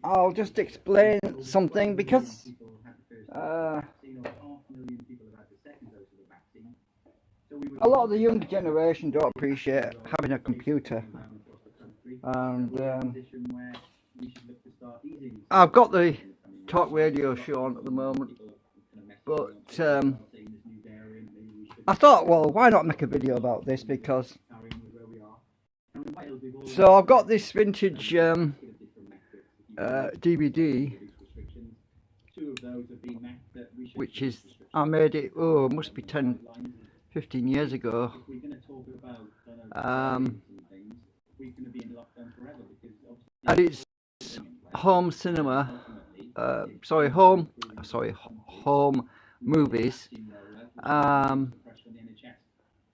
I'll just explain something because a lot of the younger generation don't appreciate having a computer, and I've got the talk radio show on at the moment, but I thought, well, why not make a video about this? Because so I've got this vintage DVD, which is, I made it, oh, it must be 10, 15 years ago. And it's home cinema, home movies.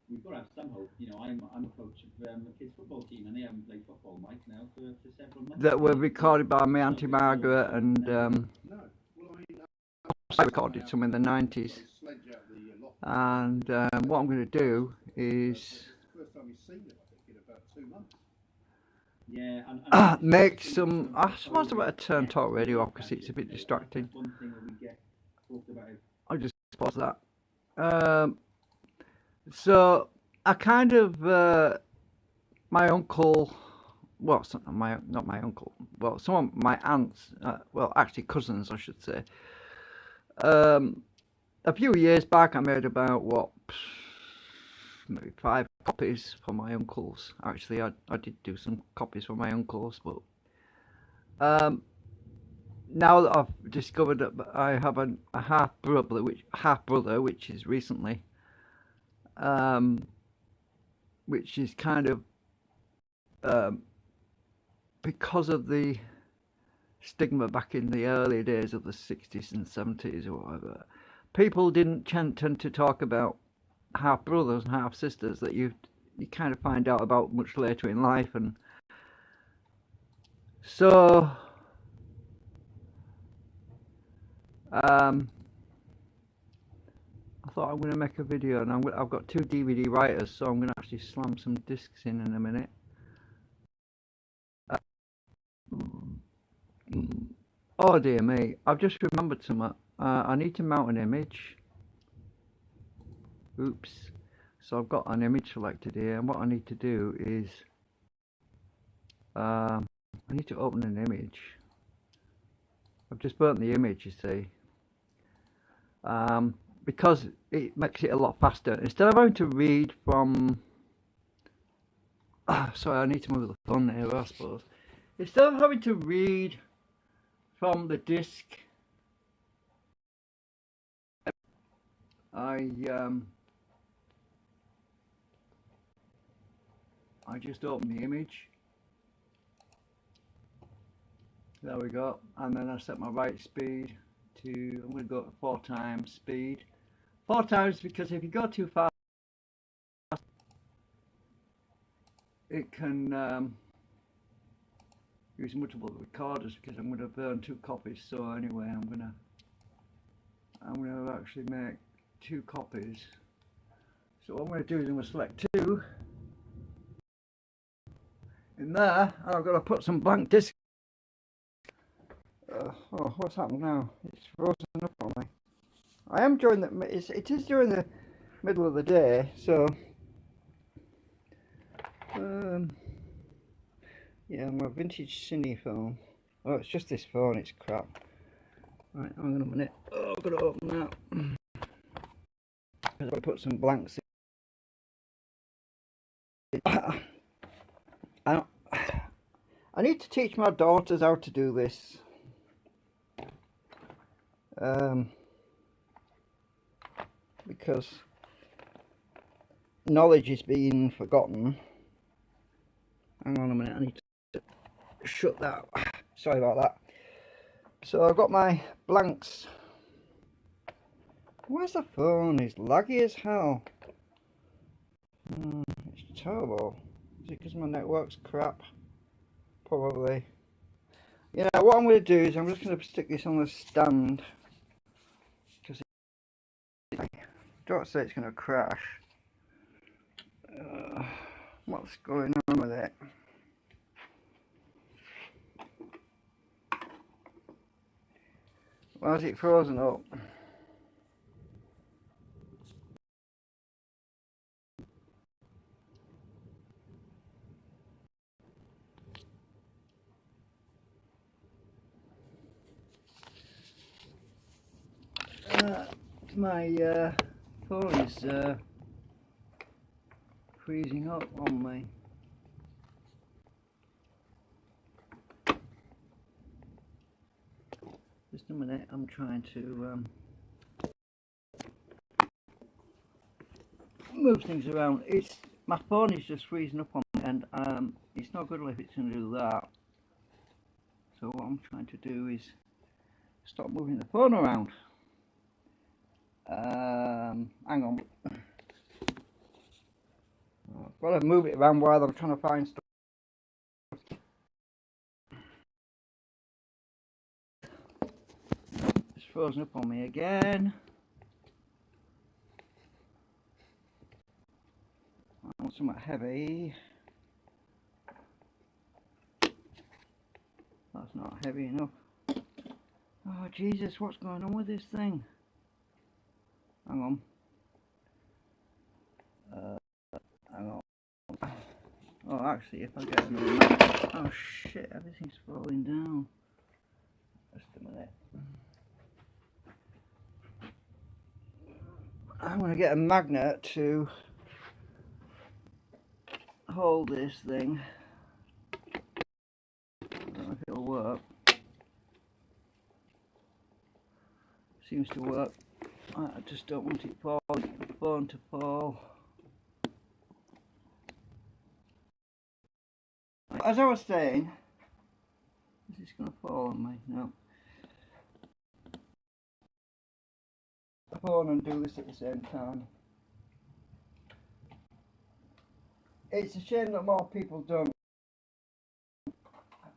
We've got to have some hope. You know, I'm a coach of a kids' football team, and they haven't played football, Mike, now for several months. That were recorded by my Auntie Margaret, and I recorded some in the 90s. And what I'm going to do is make some. I suppose I better turn talk radio off because it's a bit distracting. I'll just pause that. So I kind of my uncle, well, not my uncle, well, some of my aunts, well, actually cousins, I should say. A few years back, I made about maybe 5 copies for my uncles. Actually, I did do some copies for my uncles, but now that I've discovered that I have a half brother, which is recently. Which is kind of because of the stigma back in the early days of the 60s and 70s or whatever, people didn't tend to talk about half brothers and half sisters that you kind of find out about much later in life. And so I thought I'm going to make a video, and I've got 2 DVD writers, so I'm going to actually slam some discs in a minute. Oh dear me, I've just remembered something. I need to mount an image. Oops. So I've got an image selected here, and what I need to do is I need to open an image. I've just burnt the image, you see. Because it makes it a lot faster. Instead of having to read from... sorry, I need to move the phone here, I suppose. Instead of having to read from the disc, I just open the image. There we go. And then I set my write speed to, I'm going to go to 4 times speed. 4 times, because if you go too fast, it can use multiple recorders, because I'm going to burn 2 copies. So anyway, I'm going to actually make 2 copies. So what I'm going to do is I'm going to select 2 in there, and I've got to put some blank discs. Oh, what's happened now? It's frozen up on me. I am during the. It is during the middle of the day, so yeah, my vintage cine phone. Oh, it's just this phone. It's crap. Right, hang on a minute. Oh, I've got to open that. I've got to put some blanks in. I need to teach my daughters how to do this. Because knowledge is being forgotten. Hang on a minute, I need to shut that. Sorry about that. So I've got my blanks. Where's the phone? It's laggy as hell. It's terrible. Is it because my network's crap? Probably. You know, what I'm going to do is I'm just going to stick this on the stand. Because I don't say it's going to crash. What's going on with it? Why is it frozen up? My phone is freezing up on me. Just a minute, I'm trying to move things around. My phone is just freezing up on me, and it's not good if it's going to do that. So what I'm trying to do is stop moving the phone around. Hang on. I've got to move it around while I'm trying to find stuff. It's frozen up on me again. I want something heavy. That's not heavy enough. Oh Jesus, what's going on with this thing? Hang on. Hang on. Oh, actually, if I get another magnet. Oh shit, everything's falling down. Just a minute. I'm going to get a magnet to hold this thing. I don't know if it'll work. Seems to work. I just don't want it phone to fall. As I was saying, is this going to fall on me? No. Phone and do this at the same time. It's a shame that more people don't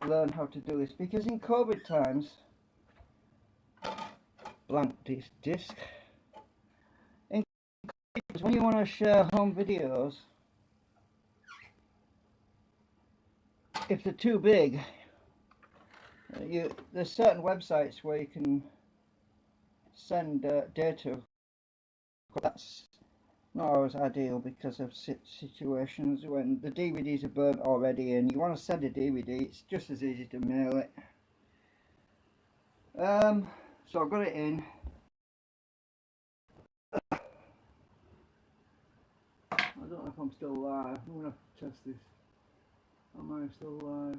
learn how to do this, because in COVID times, blank disc. In COVID, when you want to share home videos, if they're too big, there's certain websites where you can send data. That's not always ideal because of situations when the DVDs are burnt already and you want to send a DVD. It's just as easy to mail it. So I've got it in. I don't know if I'm still live. I'm going to test this. Am I still live?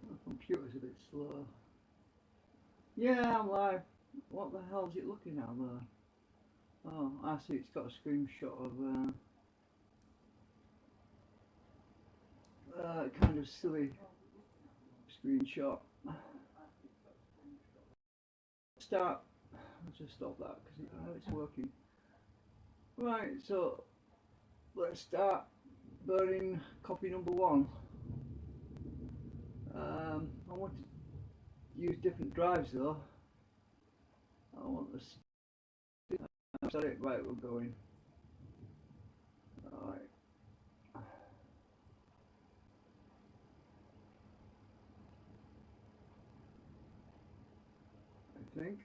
The computer's a bit slow. Yeah, I'm live. What the hell is it looking at there? Oh, I see, it's got a screenshot of kind of silly screenshot. Start. Let's just stop that because I know it's working. Right, so let's start burning copy number 1. I want to use different drives though. I want this. Set it right. We're going. All right. I think.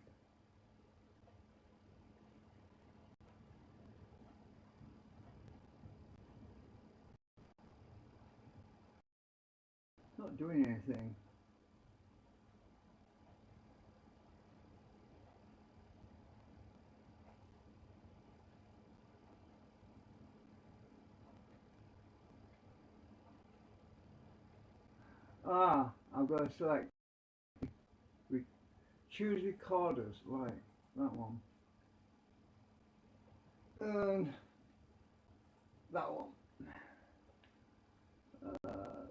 Not doing anything. I've got to select choose recorders, right, that one. And that one.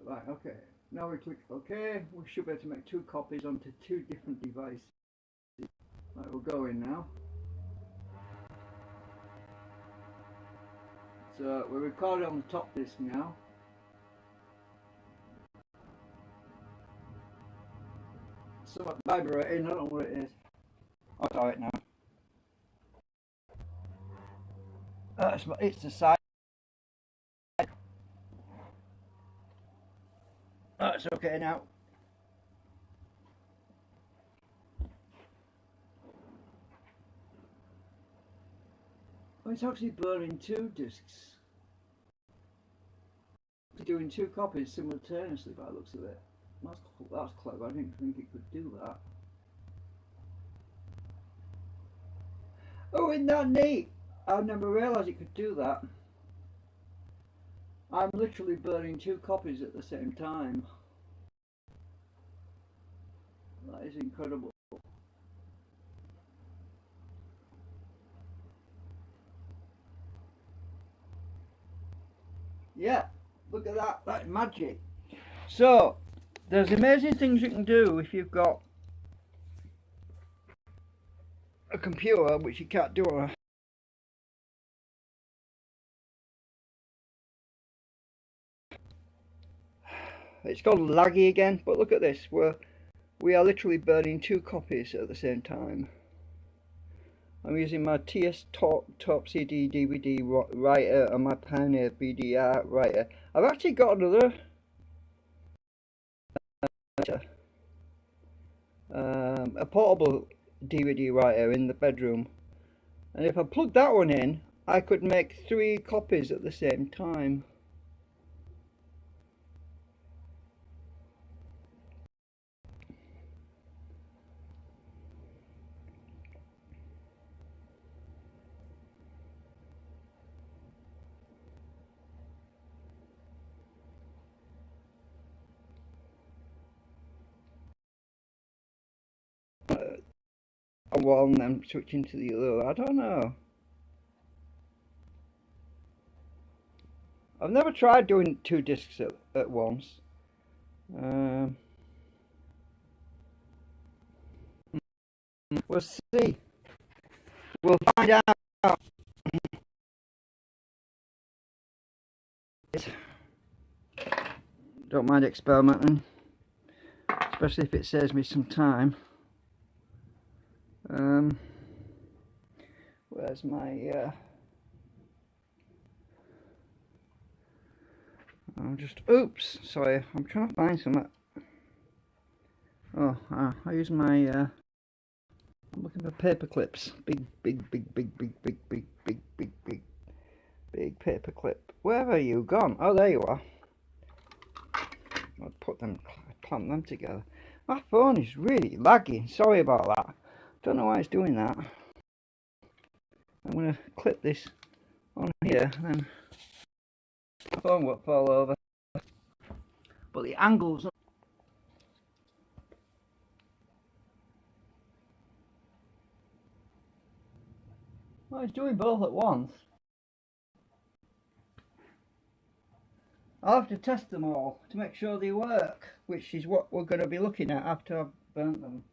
Right, okay. Now we click OK. We should be able to make 2 copies onto 2 different devices. Right, we'll go in now. So we're recording on the top disk now. So vibrating, I don't know what it is. Oh, it's alright now. it's the side. That's okay now. Oh, it's actually burning 2 discs. Doing 2 copies simultaneously by the looks of it. That's clever. I didn't think it could do that. Oh, isn't that neat? I never realised it could do that. I'm literally burning 2 copies at the same time. That is incredible. Yeah, look at that. That's magic. So, there's amazing things you can do if you've got a computer, which you can't do on a it's called laggy again, but look at this. We are literally burning 2 copies at the same time. I'm using my TS Top CD DVD writer and my Pioneer BDR writer. I've actually got another a portable DVD writer in the bedroom, and if I plug that one in, I could make 3 copies at the same time. One and then switching to the other. I don't know. I've never tried doing 2 discs at once. We'll see. We'll find out. Don't mind experimenting, especially if it saves me some time. Where's my oops, sorry, I'm trying to find some. Oh, I use my I'm looking for paper clips. Big paper clip. Where have you gone? Oh, there you are. I'll clamp them together. My phone is really laggy. Sorry about that. Don't know why it's doing that. I'm going to clip this on here and then the phone won't fall over. But the angles. Well, it's doing both at once. I'll have to test them all to make sure they work, which is what we're going to be looking at after I've burnt them.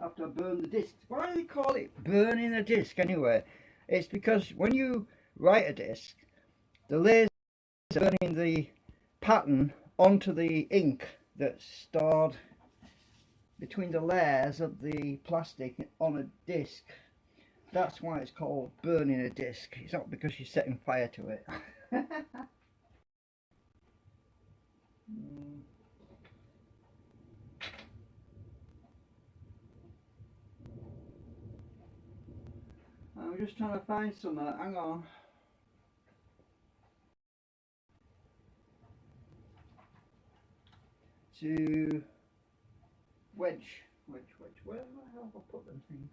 After I burn the disc. Why do they call it burning a disc anyway? It's because when you write a disc, the laser is burning the pattern onto the ink that's stored between the layers of the plastic on a disc. That's why it's called burning a disc. It's not because you're setting fire to it. I'm just trying to find some. Hang on. To wedge. Where the hell have I put them things?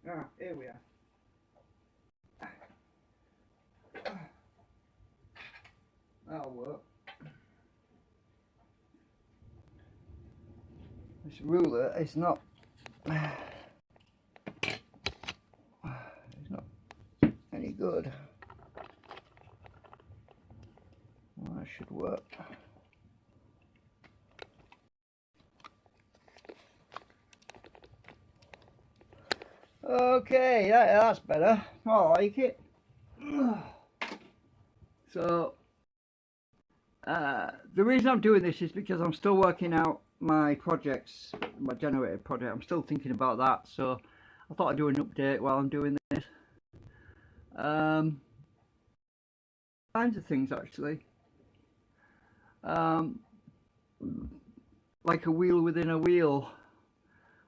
Ah, here we are. That'll work. This ruler is not. It's not any good. Well, that should work. Okay, that's better. I like it. So, the reason I'm doing this is because I'm still working out my projects, my generator project. I'm still thinking about that, so I thought I'd do an update while I'm doing this. Um, Kinds of things actually. Um, like a wheel within a wheel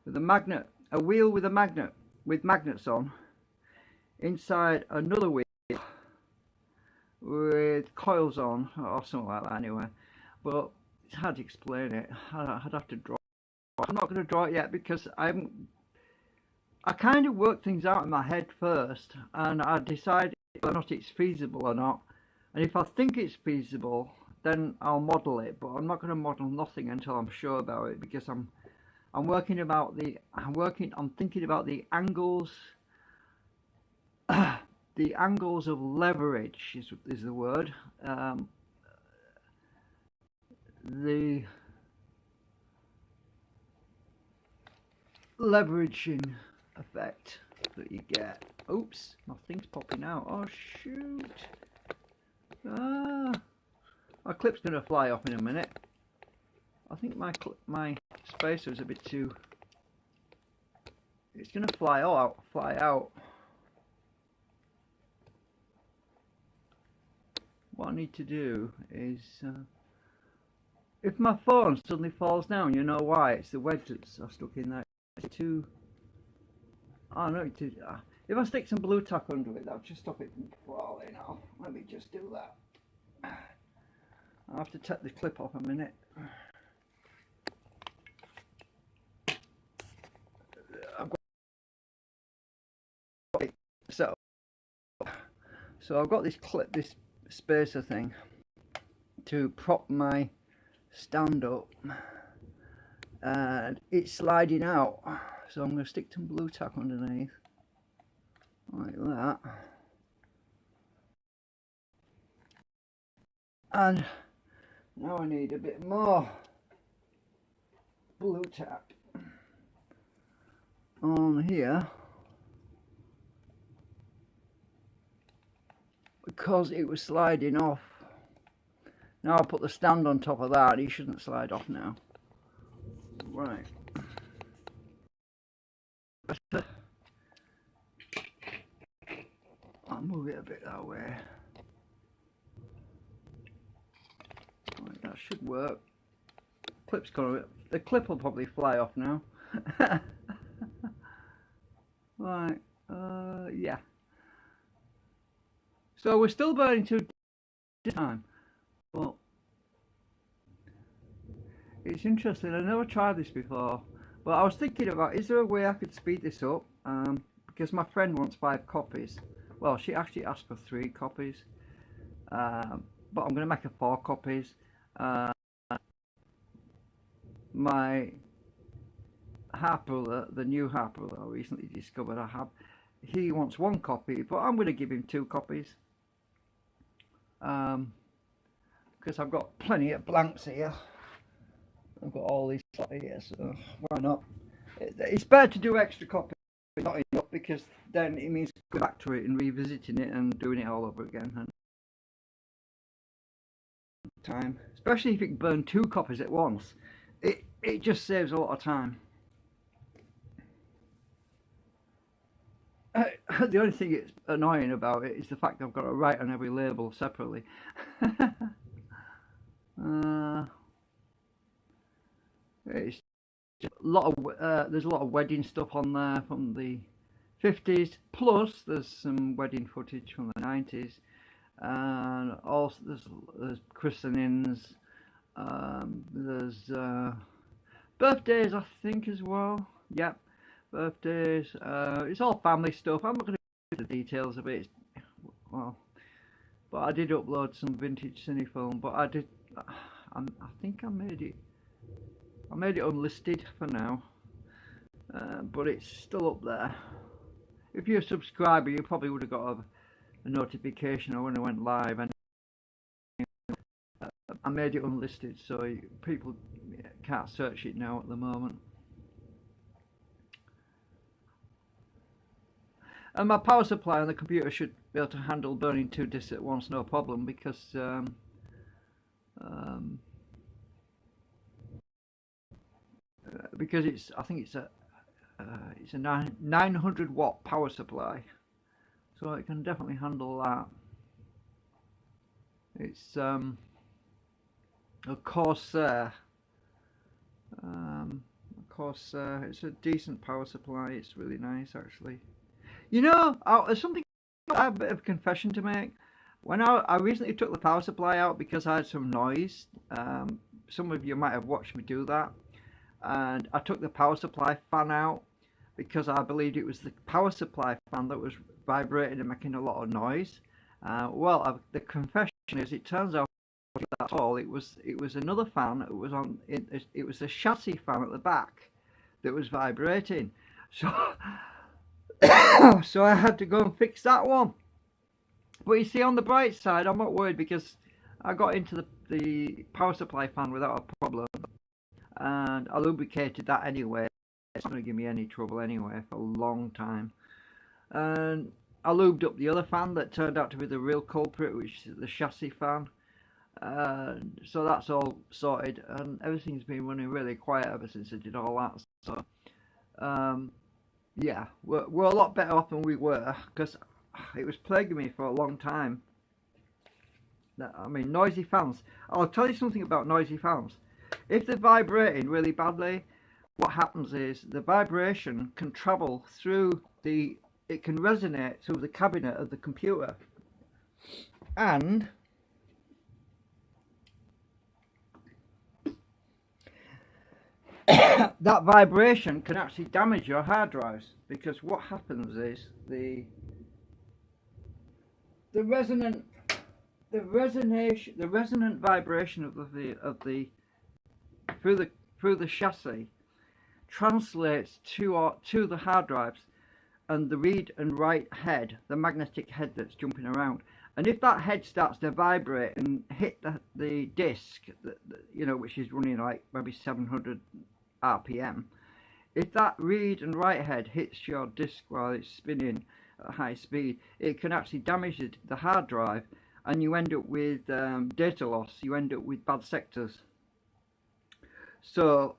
with a magnet, a wheel with a magnet with magnets on inside another wheel with coils on or something like that anyway. But it's hard to explain it. I'd have to draw. I'm not going to draw it yet because I kind of work things out in my head first, and I decide whether or not it's feasible or not. And if I think it's feasible, then I'll model it. But I'm not going to model nothing until I'm sure about it, because I'm thinking about the angles, the angles of leverage is the word. The leveraging effect that you get. Oops, my thing's popping out. Oh shoot! Ah, my clip's gonna fly off in a minute. I think my spacer is a bit too. It's gonna fly out. Fly out. What I need to do is, if my phone suddenly falls down, you know why? It's the wedge that's stuck in there. It's too. Oh no! If I stick some blue tack under it, that'll just stop it from falling off. Let me just do that. I'll have to take the clip off a minute. So I've got this spacer thing to prop my stand up, and it's sliding out. So I'm going to stick some blue tack underneath, like that. And now I need a bit more blue tack on here, because it was sliding off. Now I'll put the stand on top of that. It shouldn't slide off now. Right. I'll move it a bit that way. Right, that should work. The clip will probably fly off now. Right. Yeah. So we're still burning 2 this time, but it's interesting. I never tried this before, but I was thinking about, is there a way I could speed this up? Because my friend wants 5 copies. Well, she actually asked for 3 copies, but I'm going to make her 4 copies. My harp ruler, the new harp ruler I recently discovered I have, he wants 1 copy, but I'm going to give him 2 copies. Because I've got plenty of blanks here. I've got all these here, so why not? It's better to do extra copies, not enough, because then it means going back to it and revisiting it and doing it all over again. And time, especially if you can burn 2 copies at once, it just saves a lot of time. The only thing that's annoying about it is the fact that I've got to write on every label separately. It's a lot of there's a lot of wedding stuff on there from the 50s, plus there's some wedding footage from the 90s, and also there's christenings, there's birthdays, I think, as well. Yep, birthdays. It's all family stuff. I'm not going to go into the details of it. Well, but I did upload some vintage Cinefilm, but I think I made it unlisted for now, but it's still up there. If you're a subscriber, you probably would have got a notification when I went live, and I made it unlisted, so people can't search it now at the moment. And my power supply on the computer should be able to handle burning 2 discs at once, no problem, because I think it's a 900 watt power supply, so it can definitely handle that. It's a Corsair. Corsair. It's a decent power supply. It's really nice, actually. You know, something, a bit of confession to make. When I recently took the power supply out because I had some noise. Some of you might have watched me do that. And I took the power supply fan out because I believed it was the power supply fan that was vibrating and making a lot of noise. The confession is, it turns out that's all. It was another fan. It was on. It was a chassis fan at the back that was vibrating. So so I had to go and fix that one. But you see, on the bright side, I'm not worried because I got into the power supply fan without a problem, and I lubricated that anyway. It's not going to give me any trouble anyway for a long time. And I lubed up the other fan that turned out to be the real culprit, which is the chassis fan. So that's all sorted, and everything's been running really quiet ever since I did all that. So yeah, we're a lot better off than we were, because it was plaguing me for a long time. I mean, noisy fans. I'll tell you something about noisy fans. If they're vibrating really badly, what happens is the vibration can travel through it can resonate through the cabinet of the computer, and that vibration can actually damage your hard drives, because what happens is the resonant vibration of the through the chassis translates to the hard drives and the read and write head, the magnetic head that's jumping around. And if that head starts to vibrate and hit the disk, you know, which is running like maybe 700 RPM, if that read and write head hits your disk while it's spinning at high speed, it can actually damage the hard drive, and you end up with data loss. You end up with bad sectors. So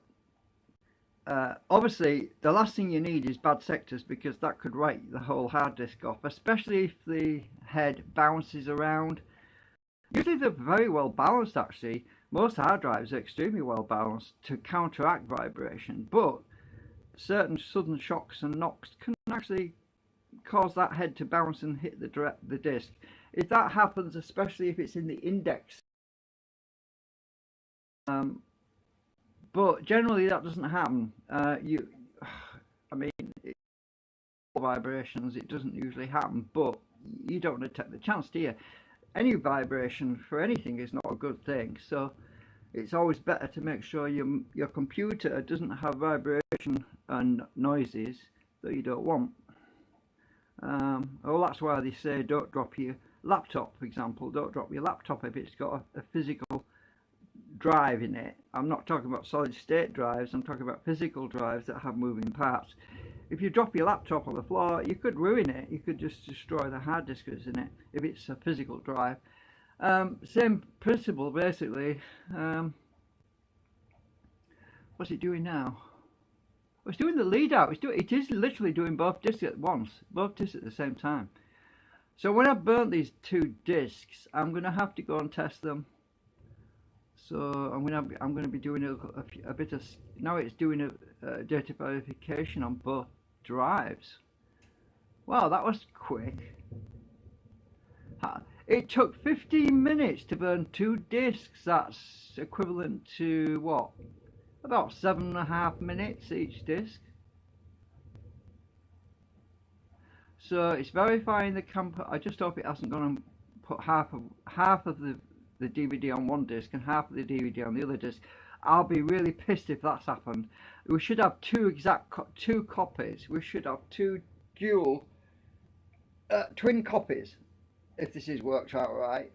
obviously the last thing you need is bad sectors, because that could write the whole hard disk off, especially if the head bounces around. Usually they're very well balanced, actually. Most hard drives are extremely well balanced to counteract vibration, but certain sudden shocks and knocks can actually cause that head to bounce and hit the disk. If that happens, especially if it's in the index, but generally that doesn't happen. I mean, vibrations, it doesn't usually happen, but you don't want to take the chance, do you? Any vibration for anything is not a good thing, so it's always better to make sure your computer doesn't have vibration and noises that you don't want. Well, that's why they say don't drop your laptop, for example. Don't drop your laptop if it's got a physical drive in it. I'm not talking about solid state drives, I'm talking about physical drives that have moving parts. If you drop your laptop on the floor, you could ruin it. You could just destroy the hard disk that's in it if it's a physical drive. Same principle, basically. What's it doing now? Oh, it's doing the lead out. It is literally doing both discs at once, both discs at the same time. So when I've burnt these two discs, I'm going to have to go and test them. So I'm going to be doing a bit of, now it's doing a data verification on both drives. Wow, that was quick. It took 15 minutes to burn two discs. That's equivalent to what? About 7.5 minutes each disc. So it's verifying the camper. I just hope it hasn't gone and put half of the DVD on one disc and half of the DVD on the other disc. I'll be really pissed if that's happened. We should have two copies. We should have two dual twin copies if this is worked out right.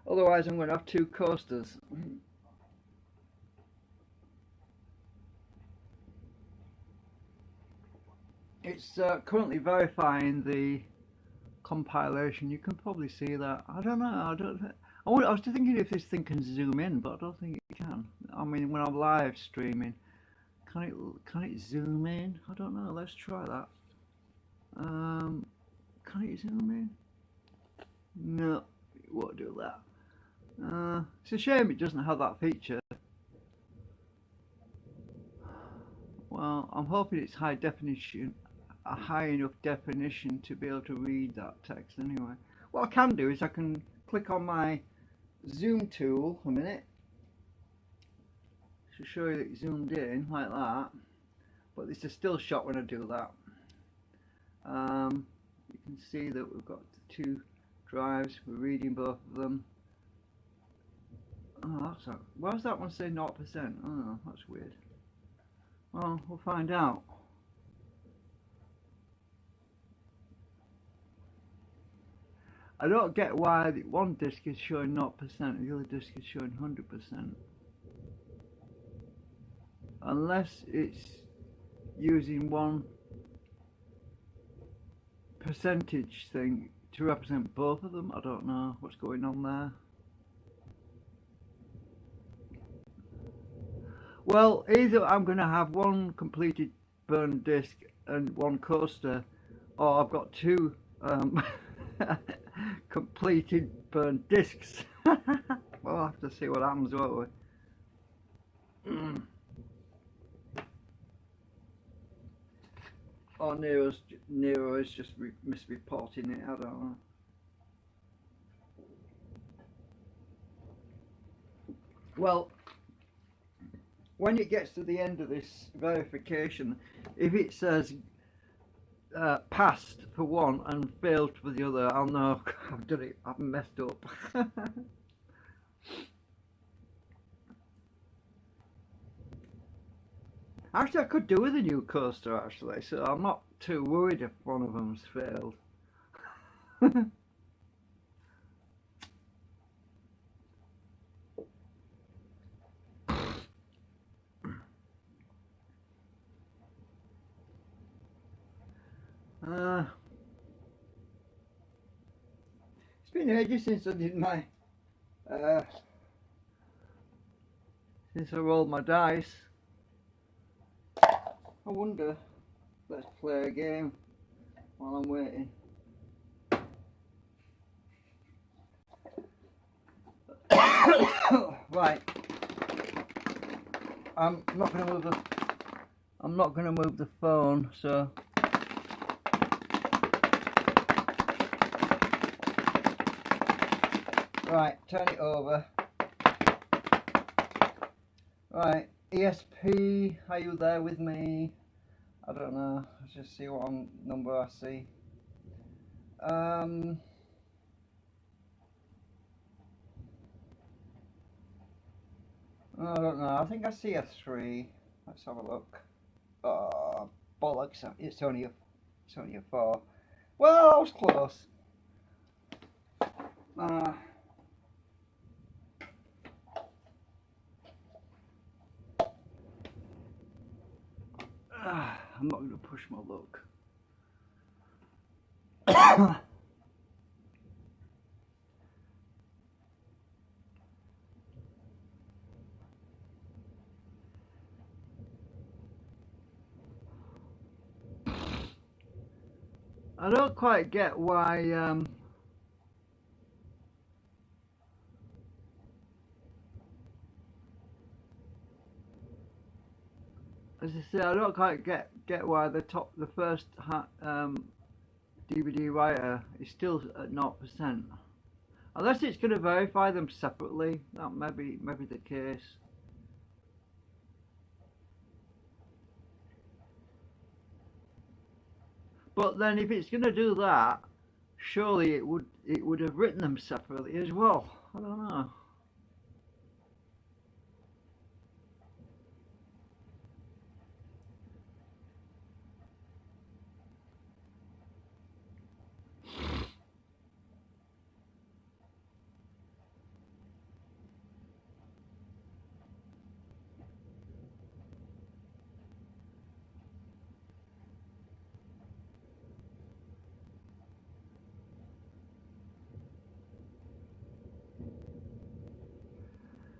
Otherwise I'm going to have two coasters. It's currently verifying the compilation. You can probably see that. I don't know. I was thinking if this thing can zoom in, but I don't think it can. I mean, when I'm live streaming, can it zoom in? I don't know. Let's try that. Can it zoom in? No, it won't do that. It's a shame it doesn't have that feature. Well, I'm hoping it's high definition, a high enough definition to be able to read that text anyway. What I can do is I can click on my zoom tool a minute to show you that it's zoomed in like that, but it's a still shot when I do that. You can see that we've got the two drives, we're reading both of them. Oh, that's not, why does that one say 0%? Oh, that's weird. Well, we'll find out. I don't get why the one disc is showing 0% and the other disc is showing 100%. Unless it's using one percentage thing to represent both of them. I don't know what's going on there. Well, either I'm going to have one completed burn disc and one coaster, or I've got two completed burn discs. We'll have to see what happens, won't we? Or Nero is just misreporting it, I don't know. Well, when it gets to the end of this verification, if it says passed for one and failed for the other, I'll know I've done it, I've messed up. Actually, I could do with a new coaster actually, so I'm not too worried if one of them's failed. It's been ages since I did my since I rolled my dice. I wonder, let's play a game while I'm waiting. Right, I'm not going to move the phone, so right, turn it over. Right, ESP, are you there with me? I don't know, let's just see what number I see. I don't know, I think I see a 3. Let's have a look. Oh, bollocks, it's only a 4. Well, I was close. I'm not going to push my luck. I don't quite get why as I say, I don't quite get why the first DVD writer is still at 0%. Unless it's going to verify them separately, that may be the case. But then, if it's going to do that, surely it would have written them separately as well. I don't know.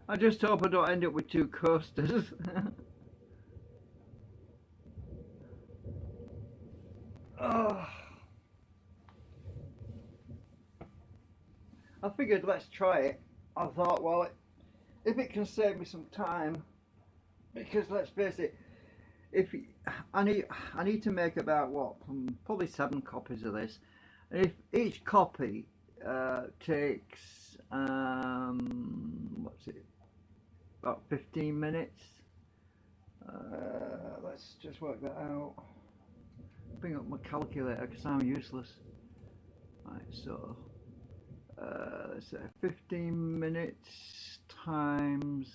I just hope I don't end up with 2 coasters. Oh. I figured let's try it. I thought, well, if it can save me some time, because let's face it, if I need to make about what, probably 7 copies of this, and if each copy takes what's it, about 15 minutes. Let's just work that out. Bring up my calculator because I'm useless. Right, so let's say 15 minutes times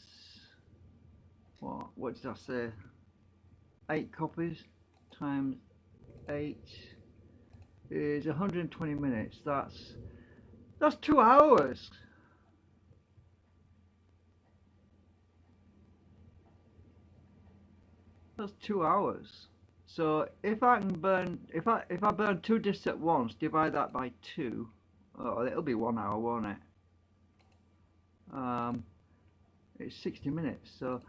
what did I say? 8 copies times 8 is 120 minutes. That's 2 hours. That's 2 hours. So if I can burn, if I burn 2 discs at once, divide that by 2. Oh, it'll be 1 hour, won't it? It's 60 minutes. So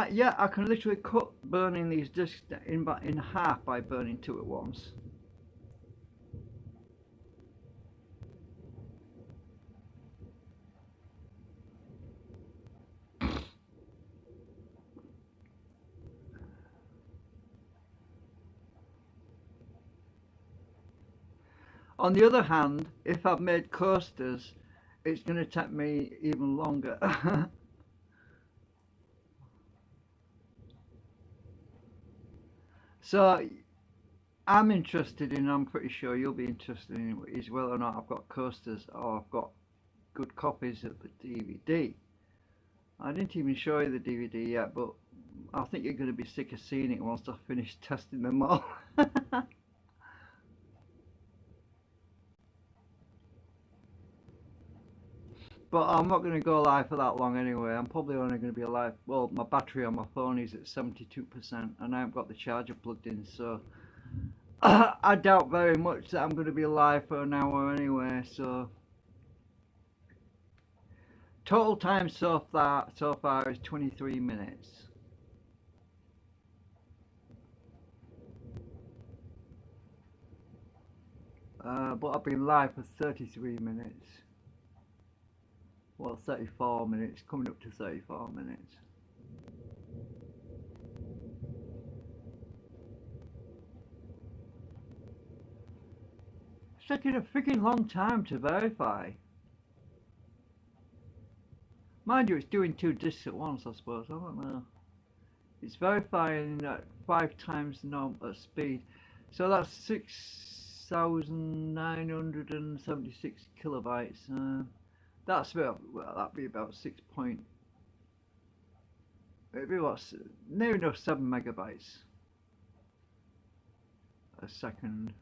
yeah, I can literally cut burning these discs in half by burning 2 at once. On the other hand, if I've made coasters, it's going to take me even longer. So I'm interested in, I'm pretty sure you'll be interested in, is whether or not I've got coasters or I've got good copies of the DVD. I didn't even show you the DVD yet, but I think you're going to be sick of seeing it once I finish testing them all. But I'm not going to go live for that long anyway. I'm probably only going to be alive. Well, my battery on my phone is at 72%, and I haven't got the charger plugged in, so I doubt very much that I'm going to be alive for an hour anyway. So total time so far is 23 minutes. But I've been live for 33 minutes. Well, 34 minutes, coming up to 34 minutes. It's taking a freaking long time to verify. Mind you, it's doing 2 discs at once, I suppose. I don't know. It's verifying at 5 times the normal speed. So that's 6,976 kilobytes. That's about, well, that'd be about 6 point, maybe what's near enough 7 megabytes a second.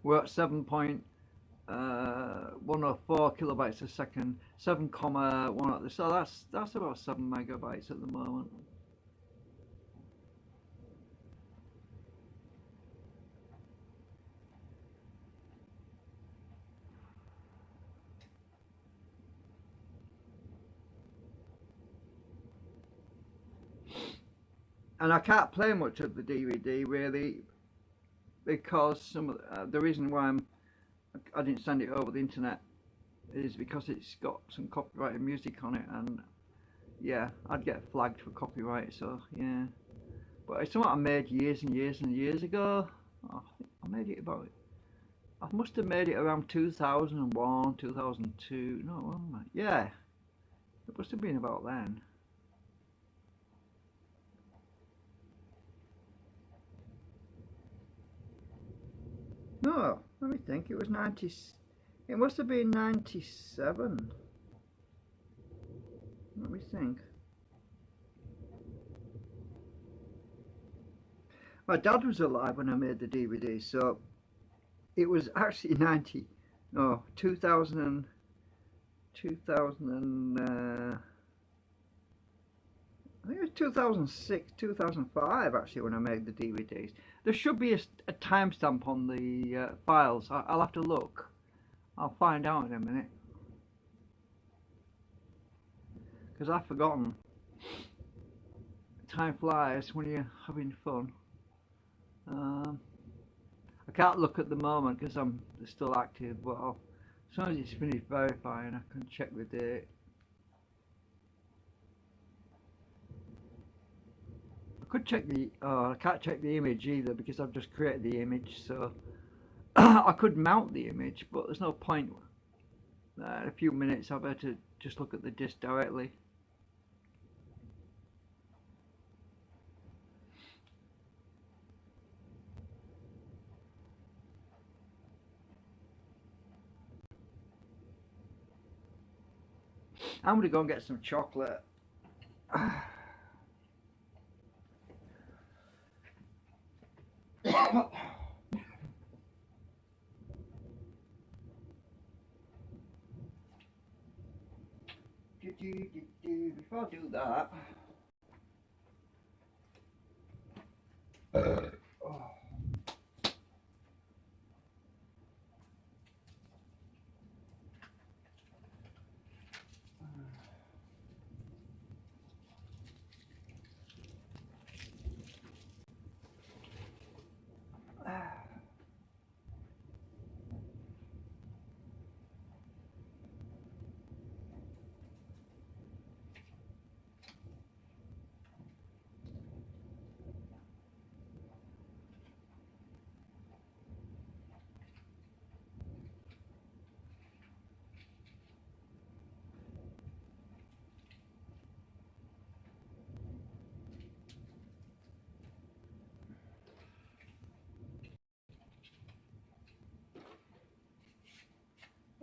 We're at 7.104 kilobytes a second, 7,1. So that's about 7 megabytes at the moment. And I can't play much of the DVD really, because some of the reason why I didn't send it over the internet is because it's got some copyrighted music on it, and yeah, I'd get flagged for copyright. So yeah, but it's something I made years and years and years ago. I think I made it about, I must have made it around 2001, 2002. No, yeah, it must have been about then. No, let me think. It was 90. It must have been 97. Let me think. My dad was alive when I made the DVD, so it was actually 90. No, 2000. 2000. I think it was 2006, 2005 actually when I made the DVDs. There should be a timestamp on the files. I'll have to look. I'll find out in a minute. Because I've forgotten. time flies when you're having fun. I can't look at the moment because I'm still active, but as soon as it's finished verifying, I can check the date. I could check the, I can't check the image either because I've just created the image, so I could mount the image, but there's no point. In a few minutes I better just look at the disk directly. I'm gonna go and get some chocolate. Before I do that,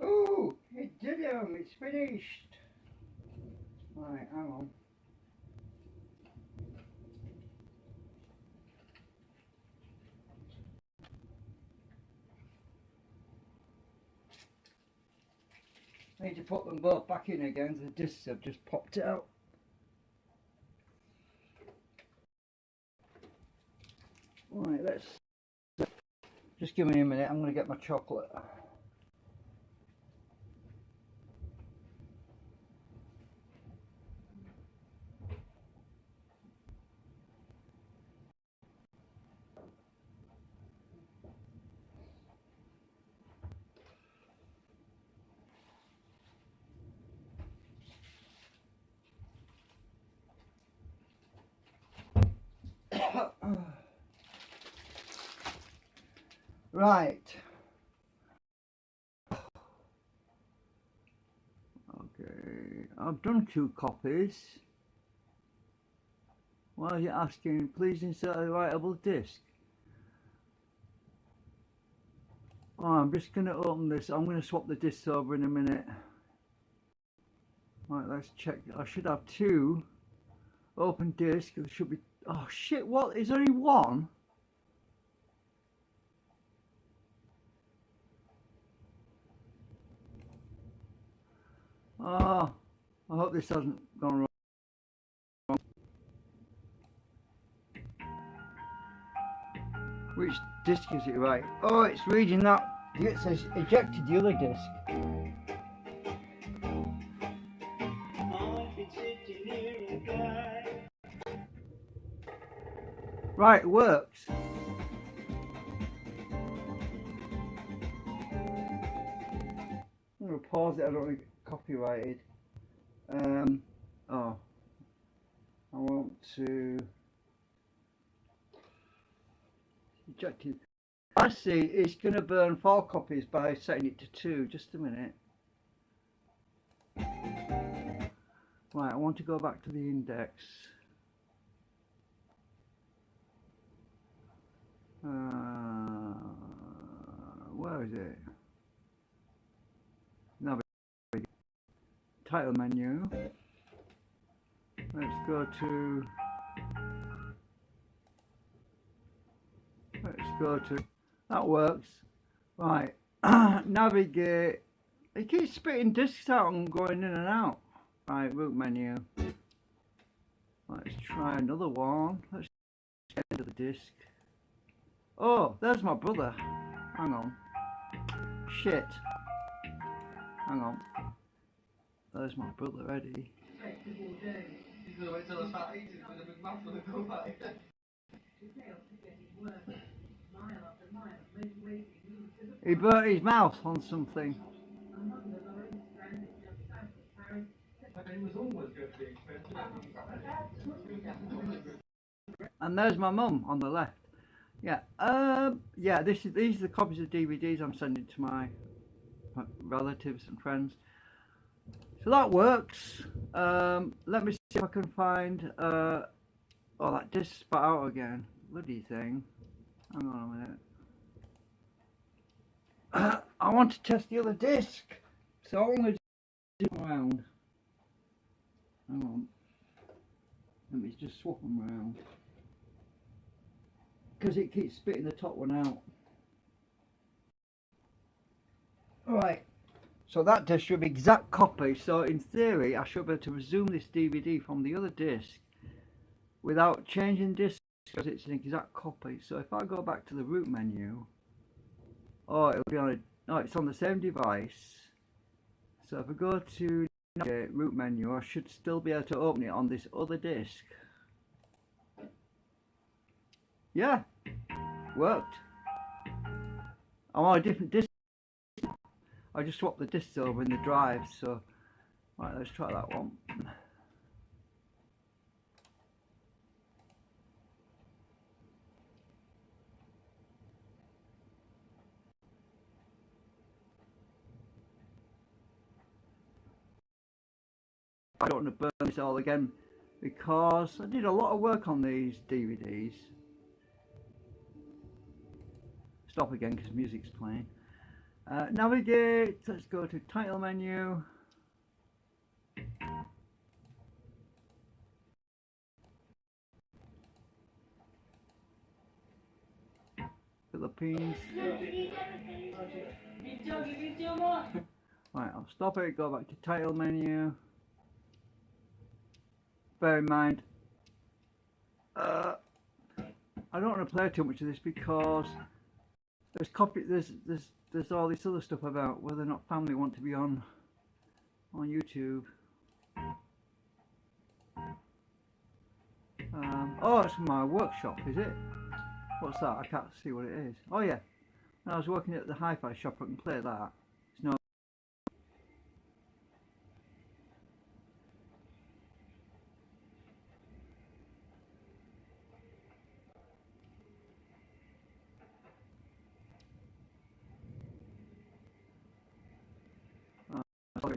oh, it did it's finished. Right, hang on. I need to put them both back in again. The discs have just popped out. Right, let's just give me a minute. I'm going to get my chocolate. Right. Okay, I've done 2 copies. Why are you asking? Please insert a writable disk. Oh, I'm just going to open this. I'm going to swap the discs over in a minute. Right, let's check. I should have 2 open discs. There should be. Oh shit! What? Is only 1? Oh, I hope this hasn't gone wrong. Which disc is it, right? Oh, it's reading that. It says ejected the other disc. Right, it works. I'm going to pause it. I don't want to get copyrighted. Oh, I want to eject it. I see. It's going to burn 4 copies by setting it to 2. Just a minute. Right, I want to go back to the index. Where is it? Navigate. Title menu. Let's go to. That works. Right. Navigate. It keeps spitting discs out and going in and out. Right, root menu. Let's try another one. Let's get into the disc. Oh, there's my brother. Hang on. Shit. Hang on. There's my brother Eddie. He burnt his mouth on something. And there's my mum on the left. Yeah, yeah. These are the copies of DVDs I'm sending to my relatives and friends. So that works. Let me see if I can find. Oh, that disc spat out again. Bloody thing. Hang on a minute. I want to test the other disc. So I'm going to do around. Hang on. Let me just swap them around. Because it keeps spitting the top one out. Alright. So that disc should be exact copy. So in theory, I should be able to resume this DVD from the other disc without changing disc because it's an exact copy. So if I go back to the root menu, oh, it'll be on a, no, it's on the same device. So if I go to root menu, I should still be able to open it on this other disc. Yeah, worked. I'm on a different disc. I just swapped the discs over in the drive. So, right, let's try that one. I don't want to burn this all again because I did a lot of work on these DVDs. Stop again because music's playing. Navigate, let's go to title menu. Philippines. Right, I'll stop it, go back to title menu. Bear in mind, I don't want to play too much of this because there's all this other stuff about whether or not family want to be on YouTube. Oh, it's my workshop, is it? What's that? I can't see what it is. Oh yeah, when I was working at the hi-fi shop, I can play that. It's no.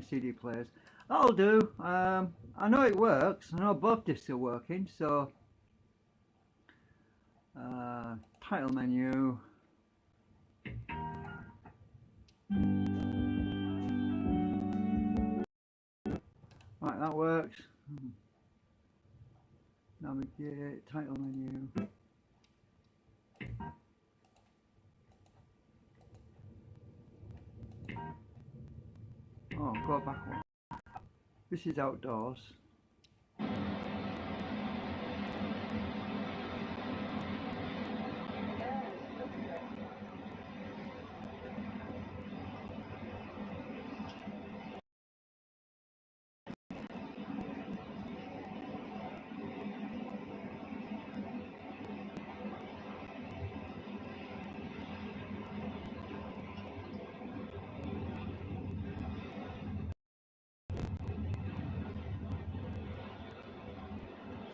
CD players. That'll do. I know it works. I know both discs are working. So, title menu. Right, that works. Navigate, title menu. Oh, go back one. This is outdoors.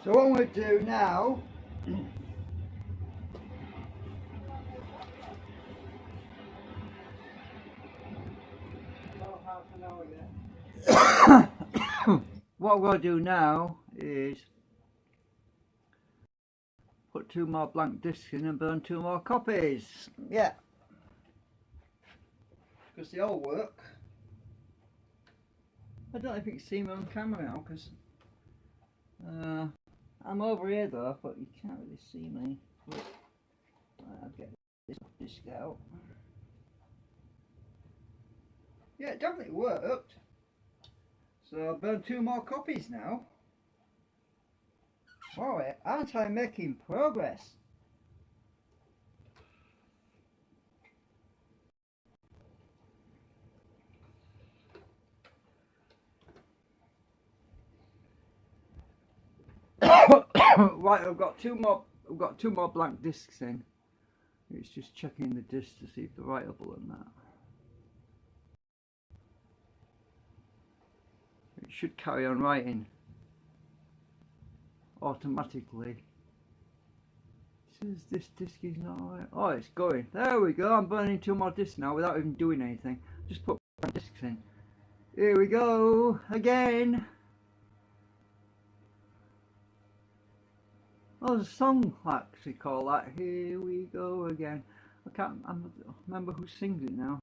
So what I'm going to do now what I'm going to do now is put 2 more blank discs in and burn 2 more copies. Yeah, because they all work. I don't know if you can see me on camera now because I'm over here though, but you can't really see me. But I'll get this disc out. Yeah, it definitely worked. So I'll burn 2 more copies now. Wow, aren't I making progress? right, I've got two more blank discs in. It's just checking the discs to see if they're writable and that. It should carry on writing automatically. It says this disc is not right. Oh, it's going. There we go. I'm burning 2 more discs now without even doing anything. Just put discs in. Here we go again. Oh, there's a song actually called that. Here we go again. I can't remember who sings it now.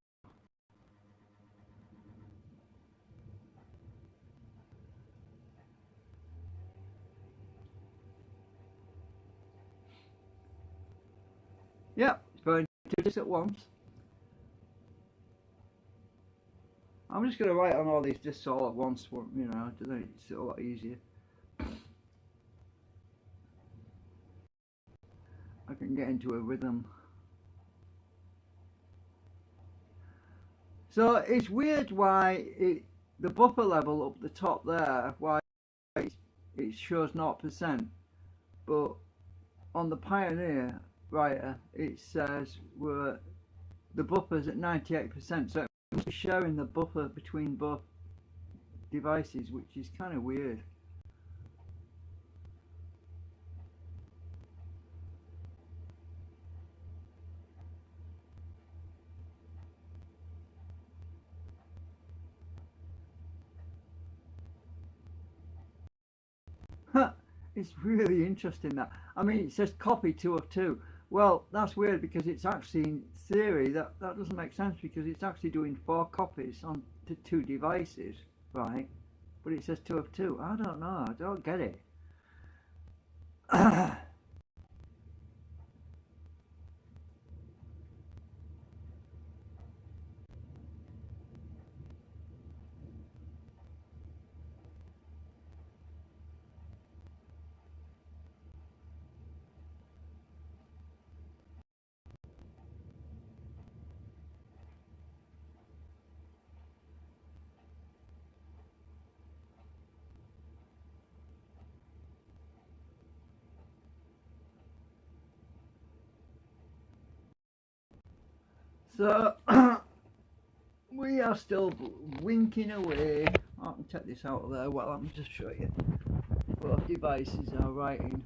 Yep, it's burning 2 discs at once. I'm just going to write on all these discs all at once, you know, it's a lot easier. I can get into a rhythm. So it's weird why the buffer level up the top there, why it shows 0%, but on the Pioneer writer it says the buffer's at 98%, so it must be sharing the buffer between both devices, which is kind of weird. It's really interesting that. I mean, it says copy 2 of 2. Well, that's weird because it's actually in theory that doesn't make sense because it's actually doing 4 copies on 2 devices, right? But it says 2 of 2. I don't know. I don't get it. So we are still winking away. I can take this out of there. Well, let me just show you. Both devices are writing.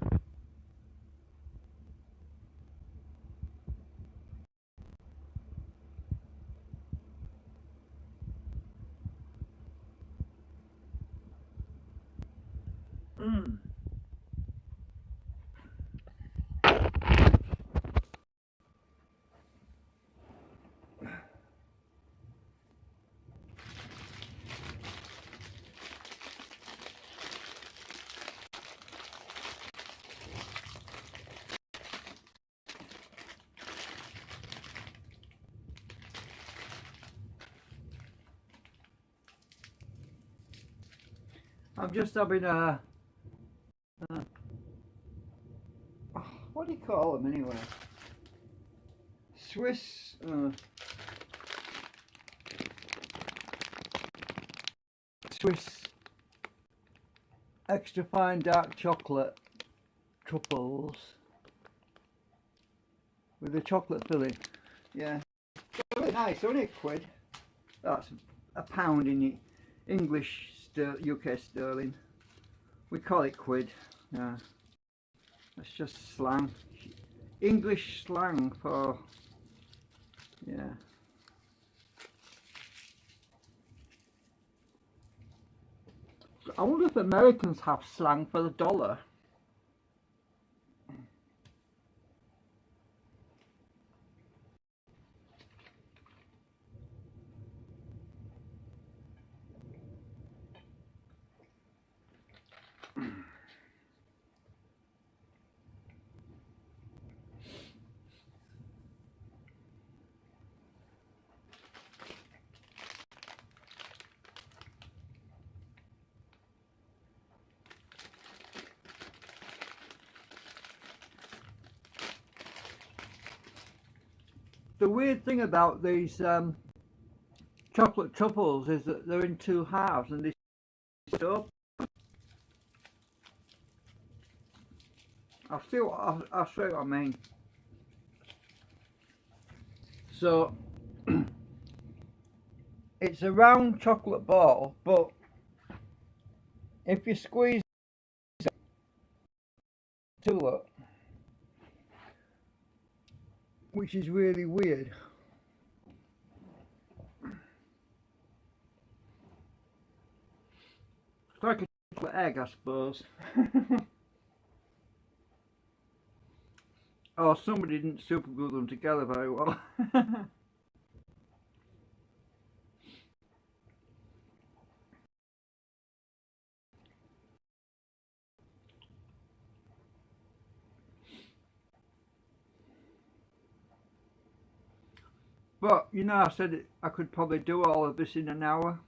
I'm just having a what do you call them anyway? Swiss extra fine dark chocolate truffles with a chocolate filling. Yeah, really nice. Only £1. That's £1 in English UK sterling. We call it quid. Yeah, that's just slang, English slang for, yeah. I wonder if Americans have slang for the dollar. The weird thing about these chocolate truffles is that they're in 2 halves and they sit up. I'll show you what I mean. So it's a round chocolate ball, but if you squeeze to look, which is really weird. It's like a chocolate egg, I suppose. Oh, somebody didn't super glue them together very well. But, you know, I said I could probably do all of this in an hour.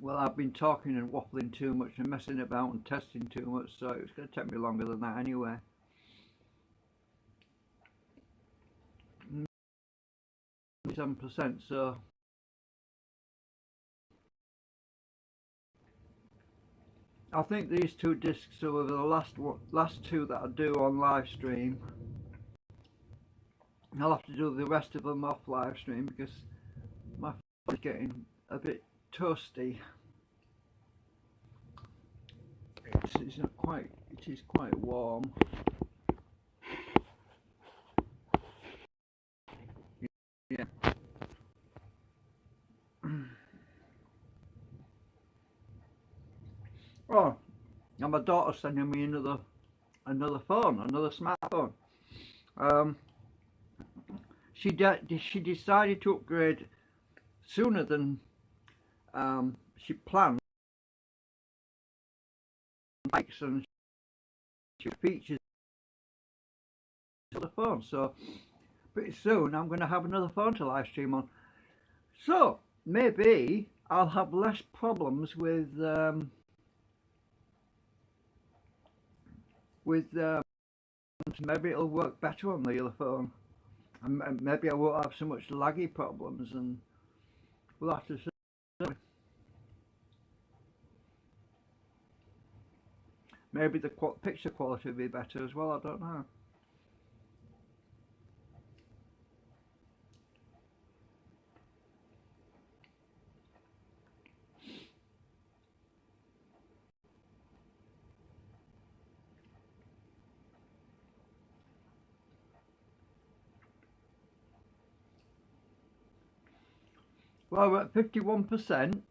Well, I've been talking and waffling too much and messing about and testing too much, so it's going to take me longer than that anyway. 7%, so I think these two discs are the last two that I do on live stream. I'll have to do the rest of them off live stream because my phone is getting a bit toasty. It's not quite. It is quite warm. Yeah. Oh, and my daughter's sending me another phone, another smartphone. She decided to upgrade sooner than she planned. Likes and features of the phone, so pretty soon I'm going to have another phone to live stream on. So maybe I'll have less problems with maybe it'll work better on the other phone, and maybe I won't have so much laggy problems, and we'll have to see. Maybe the picture quality will be better as well, I don't know. Well, we're at 51%.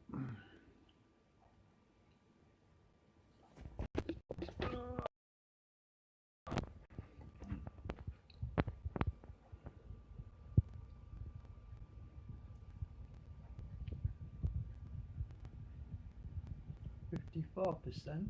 %.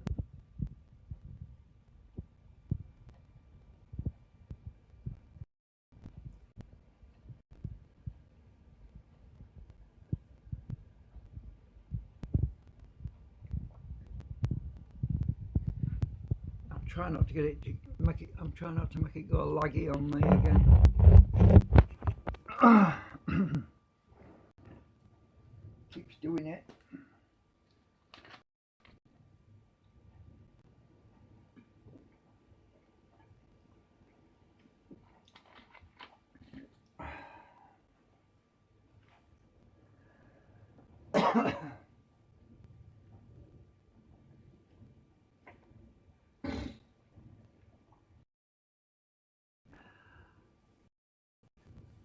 I'm trying not to get it to make it. I'm trying not to make it go laggy on me again. Keeps doing it.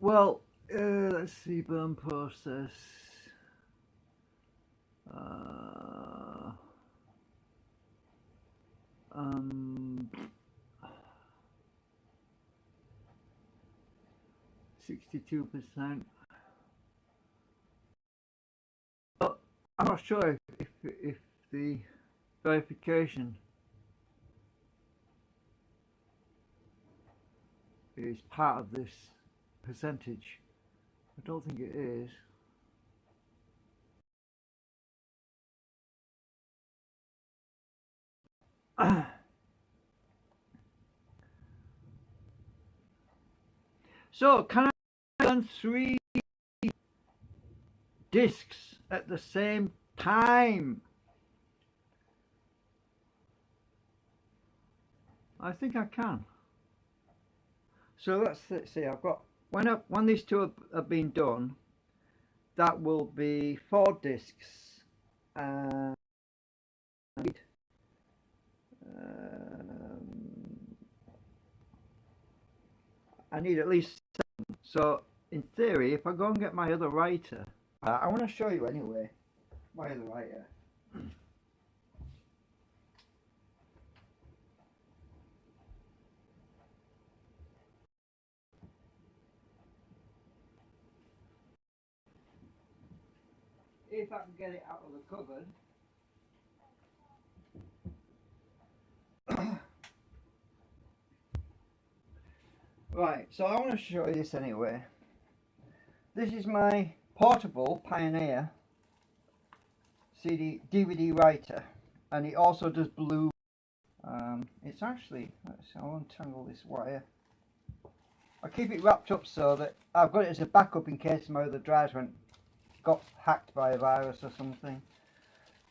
Well, let's see, burn process. 62%. But I'm not sure if the verification is part of this percentage. I don't think it is. So can I run 3 discs at the same time? I think I can. So let's see. I've got when these two have been done, that will be 4 discs. Um, I need at least 7. So in theory, if I go and get my other writer, I want to show you anyway. My other writer. If I can get it out of the cupboard. Right, so I want to show you this anyway. This is my portable Pioneer DVD writer, and it also does blue. It's actually, I'll untangle this wire. I keep it wrapped up so that I've got it as a backup in case my other drives got hacked by a virus or something.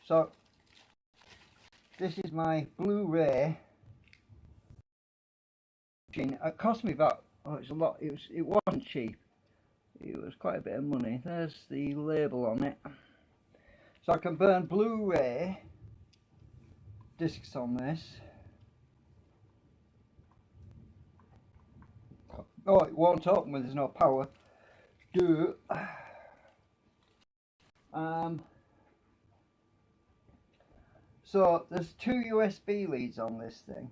So this is my Blu-ray. It cost me about, it's a lot. It wasn't cheap. It was quite a bit of money. There's the label on it. So I can burn Blu-ray discs on this. Oh, it won't open when there's no power. So there's 2 USB leads on this thing.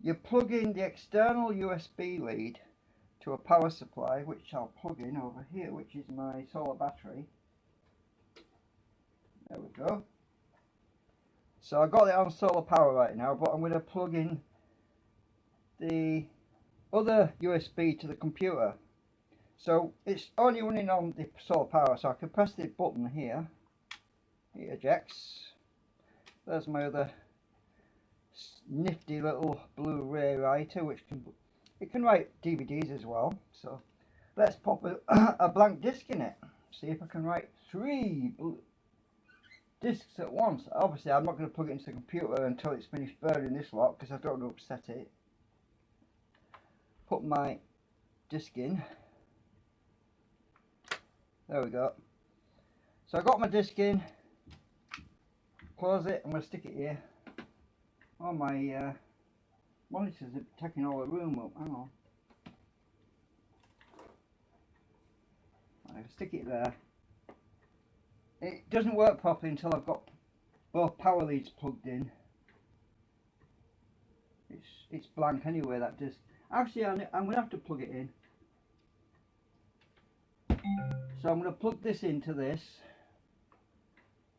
You plug in the external USB lead to a power supply, which I'll plug in over here, which is my solar battery. There we go. So I got it on solar power right now, but I'm going to plug in the other USB to the computer. So it's only running on the solar power, so I can press the button here. It ejects. There's my other nifty little Blu-ray writer, which can write DVDs as well. So let's pop a blank disc in it. See if I can write 3 discs at once. Obviously I'm not going to plug it into the computer until it's finished burning this lot, because I don't want to upset it. Put my disc in. There we go. So I got my disc in. Close it. I'm going to stick it here. Oh, my monitors are taking all the room up. Hang on. I'll stick it there. It doesn't work properly until I've got both power leads plugged in. It's blank anyway, that disc. Actually, I'm going to have to plug it in. So I'm going to plug this into this.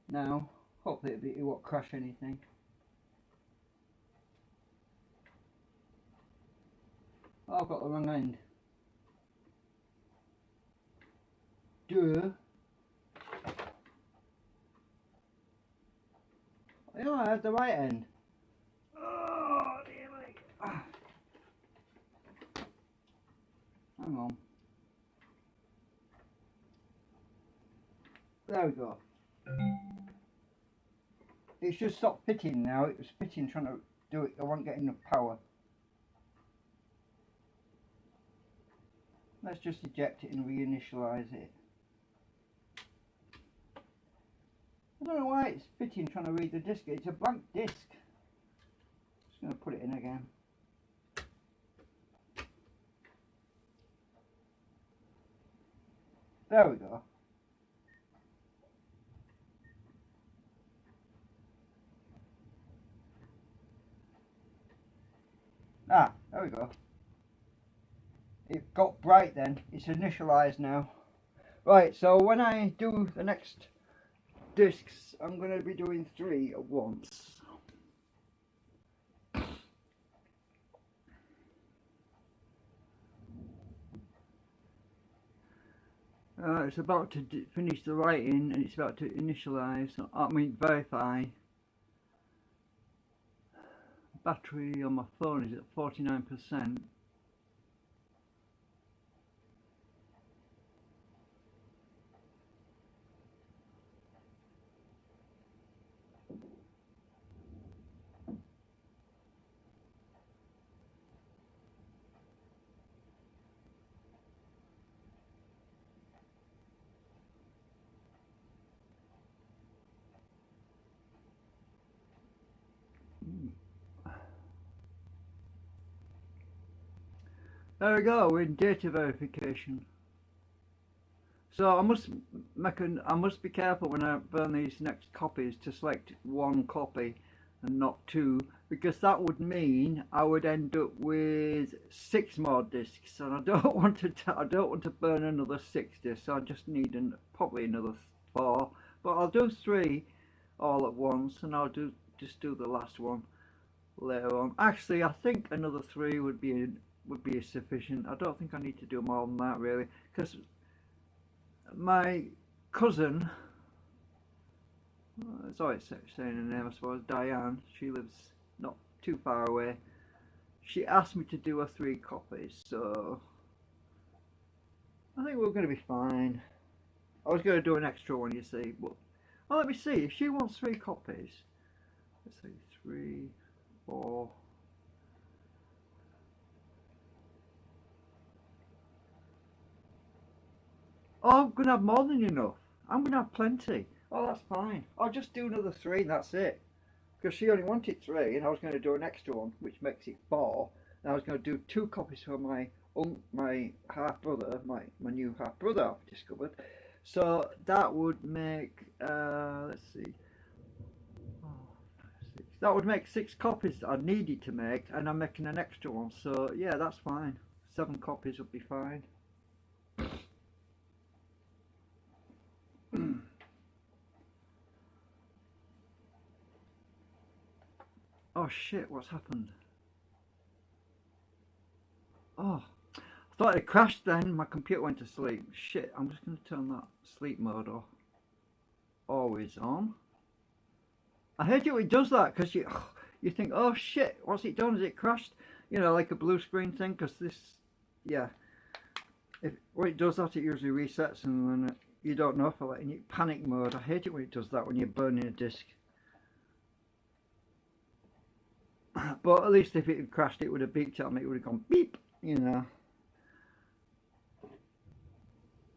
Now, hopefully it won't crash anything. Oh, I've got the wrong end. Duh. Yeah, I had the right end. Oh, dear me. Hang on. There we go. It's just stopped fitting now. It was fitting trying to do it. I wasn't getting enough power. Let's just eject it and reinitialize it. I don't know why it's fitting trying to read the disc. It's a blank disc. Just going to put it in again. There we go. Ah, there we go. It got bright then. It's initialized now. Right, so when I do the next discs, I'm going to be doing 3 at once. It's about to finish the writing, and it's about to initialize, I mean verify. Battery on my phone is at 49%. There we go, we're in data verification. So I must I must be careful when I burn these next copies to select one copy and not two, because that would mean I would end up with 6 more discs, and I don't want to. I don't want to burn another 6 discs. So I just need probably another 4, but I'll do 3 all at once, and I'll just do the last one later on. Actually, I think another 3 would be sufficient. I don't think I need to do more than that really, because my cousin, it's always saying her name, I suppose, Diane, she lives not too far away. She asked me to do her 3 copies, so I think we're going to be fine. I was going to do an extra one, you see, but well, let me see. If she wants 3 copies, let's see, 3, 4. Oh, I'm going to have more than enough. I'm going to have plenty. Oh, that's fine. I'll just do another 3 and that's it. Because she only wanted 3 and I was going to do an extra one, which makes it 4. And I was going to do 2 copies for my half brother, my new half brother I've discovered. So that would make, let's see, that would make 6 copies that I needed to make, and I'm making an extra one. So yeah, that's fine. 7 copies would be fine. Oh shit, what's happened? Oh, I thought it crashed then. My computer went to sleep. Shit, I'm just going to turn that sleep mode off. Always on. I hate it when it does that, because you think, oh shit, what's it done? Has it crashed? You know, like a blue screen thing, because this, yeah. When it does that, it usually resets, and then you don't know for like in panic mode. I hate it when it does that when you're burning a disk. But at least if it had crashed, it would have beeped at me. It would have gone beep, you know.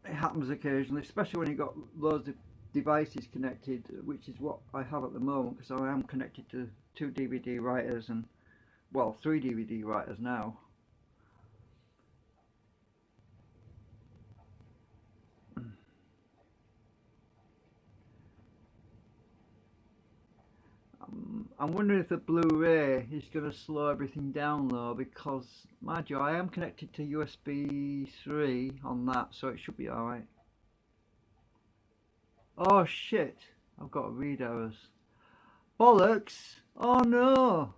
It happens occasionally, especially when you've got loads of devices connected, which is what I have at the moment, because I am connected to 2 DVD writers and, well, 3 DVD writers now. I'm wondering if the Blu-ray is going to slow everything down though, because mind you, I am connected to USB 3 on that, so it should be alright. Oh shit, I've got read errors. Bollocks! Oh no!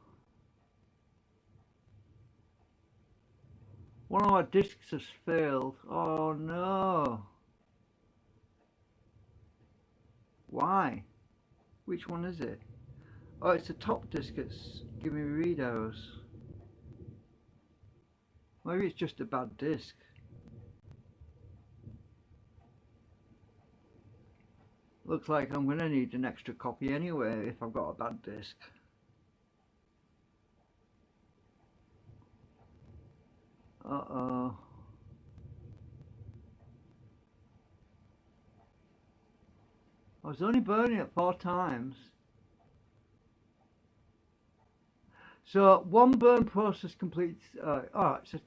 One of our discs has failed. Oh no! Why? Which one is it? Oh, it's the top disc that's giving me read errors. Maybe it's just a bad disc. Looks like I'm going to need an extra copy anyway if I've got a bad disc. Uh-oh. I was only burning it 4 times. So one burn process completes. It says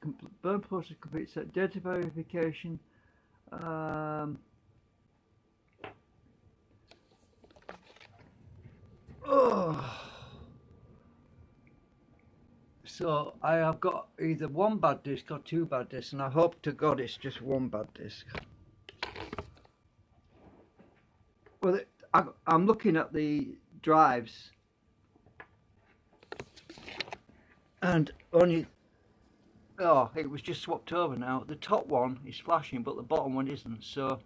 burn process completes. Data verification. So I have got either 1 bad disk or 2 bad disks, and I hope to God it's just 1 bad disk. Well, I'm looking at the drives, and only, oh, it was just swapped over now. The top one is flashing, but the bottom one isn't. So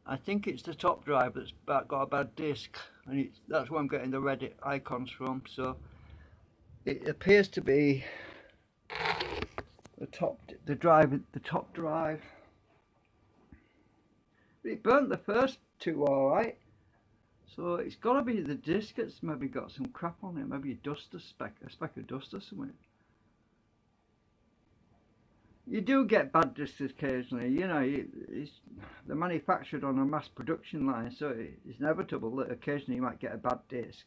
I think it's the top drive that's got a bad disk, and that's where I'm getting the red icons from. So it appears to be the top drive. It burnt the first 2 all right. So it's got to be the disc that's maybe got some crap on it, maybe a speck of dust or something. You do get bad discs occasionally, you know, they're manufactured on a mass production line, so it's inevitable that occasionally you might get a bad disc.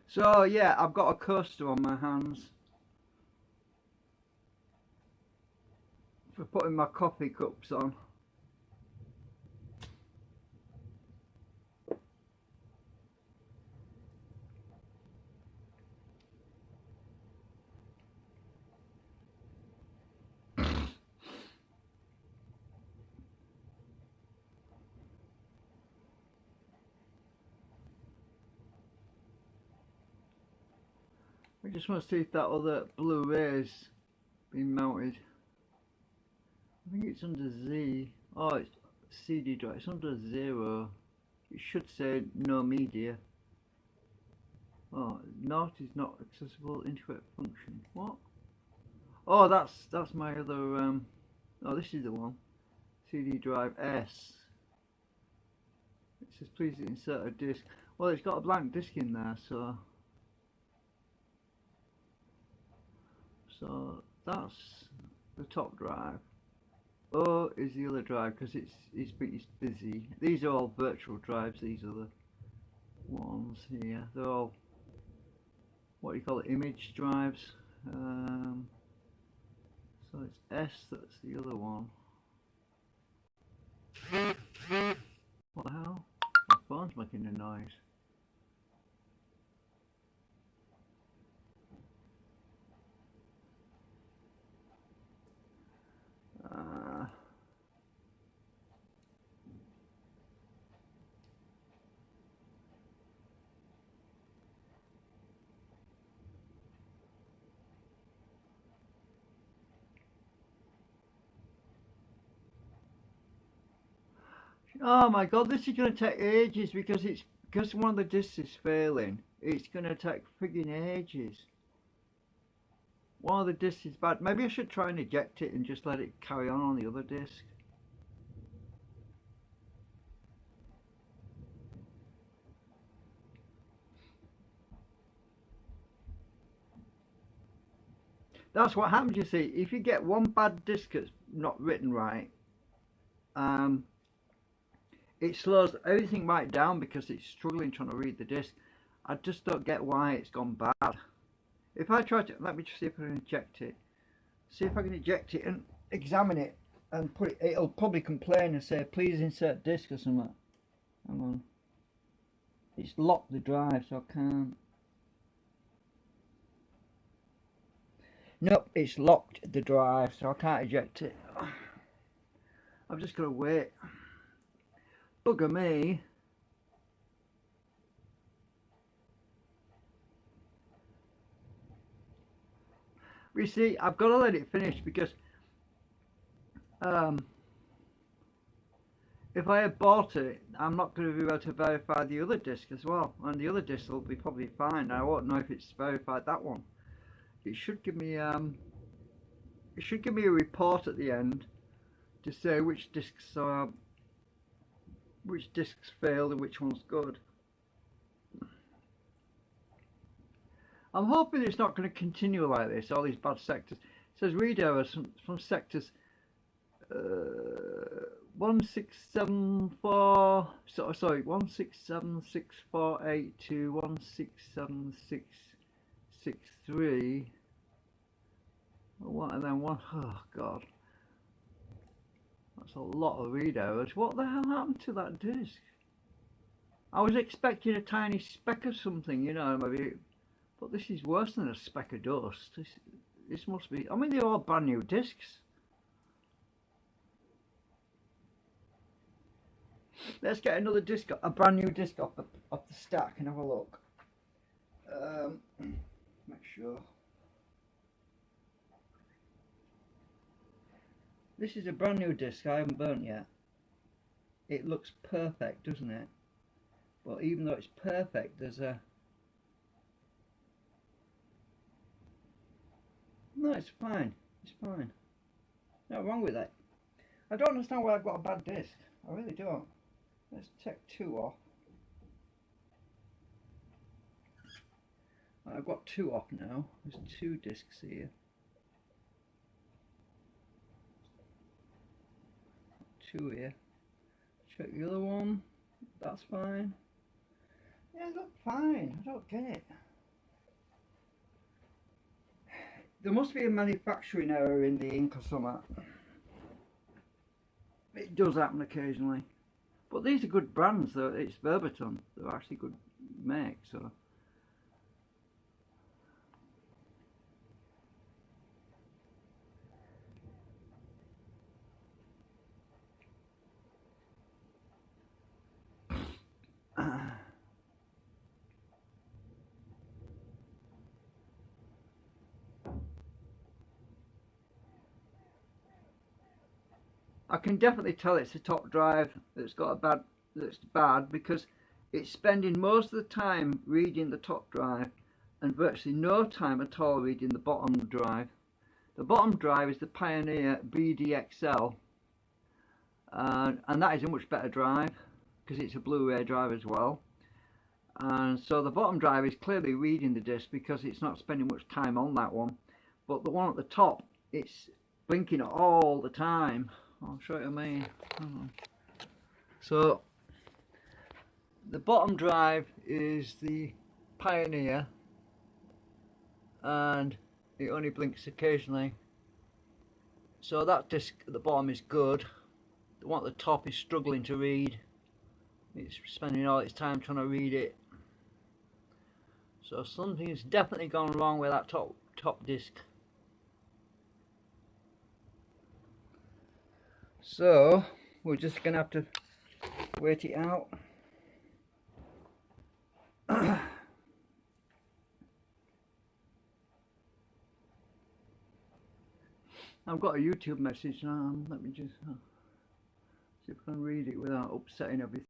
So yeah, I've got a coaster on my hands for putting my coffee cups on. I just want to see if that other Blu-ray's been mounted. I think it's under Z. Oh, it's CD drive. It's under 0. It should say no media. Oh, not is not accessible. Integrate function. What? Oh, that's my other. Oh, this is the one. CD drive S. It says please insert a disc. Well, it's got a blank disc in there, so that's the top drive. O is the other drive because it's busy. These are all virtual drives. These are the ones here. They're all what do you call it? Image drives. So it's S. That's the other one. What the hell? My phone's making a noise. Oh my god, this is going to take ages because one of the discs is failing. It's going to take frigging ages. One of the discs is bad. Maybe I should try and eject it and just let it carry on the other disc. That's what happens, you see. If you get one bad disc that's not written right, it slows everything right down because it's struggling trying to read the disc. I just don't get why it's gone bad. If I try to, let me just see if I can eject it. See if I can eject it and examine it and put it, it'll probably complain and say please insert disc or something. Hang on. It's locked the drive so I can't. Nope, it's locked the drive so I can't eject it. I've just got to wait. Bugger me. You see, I've got to let it finish because if I had bought it, I'm not going to be able to verify the other disc as well, and the other disc will be probably fine. I won't know if it's verified that one. It should give me a report at the end to say which discs failed and which one's good. I'm hoping it's not going to continue like this, all these bad sectors. It says read errors from sectors 1674, sorry, 167648 to 167663. What, and then one, oh god. That's a lot of read errors. What the hell happened to that disc? I was expecting a tiny speck of something, you know, maybe. But this is worse than a speck of dust. This must be, I mean, they're all brand new discs. Let's get another disc, a brand new disc off the stack and have a look. Make sure. This is a brand new disc I haven't burnt yet. It looks perfect, doesn't it? But even though it's perfect, there's a... No, it's fine. It's fine. Nothing wrong with it. I don't understand why I've got a bad disc. I really don't. Let's take 2 off. I've got 2 off now. There's 2 discs here. 2 here. Check the other one. That's fine. Yeah, look fine. I don't get it. there must be a manufacturing error in the ink or something. It does happen occasionally. But these are good brands though. It's Verbaton. They're actually good make, so. I can definitely tell it's a top drive that's bad because it's spending most of the time reading the top drive and virtually no time at all reading the bottom drive. The bottom drive is the Pioneer BDXL, and that is a much better drive because it's a Blu-ray drive as well. And so the bottom drive is clearly reading the disc because it's not spending much time on that one. But the one at the top, it's blinking all the time. I'll show you what I mean. So the bottom drive is the Pioneer and it only blinks occasionally. So that disc at the bottom is good. The one at the top is struggling to read. It's spending all its time trying to read it. So something's definitely gone wrong with that top disc. So we're just gonna have to wait it out. I've got a YouTube message now. Let me just see if I can read it without upsetting everything.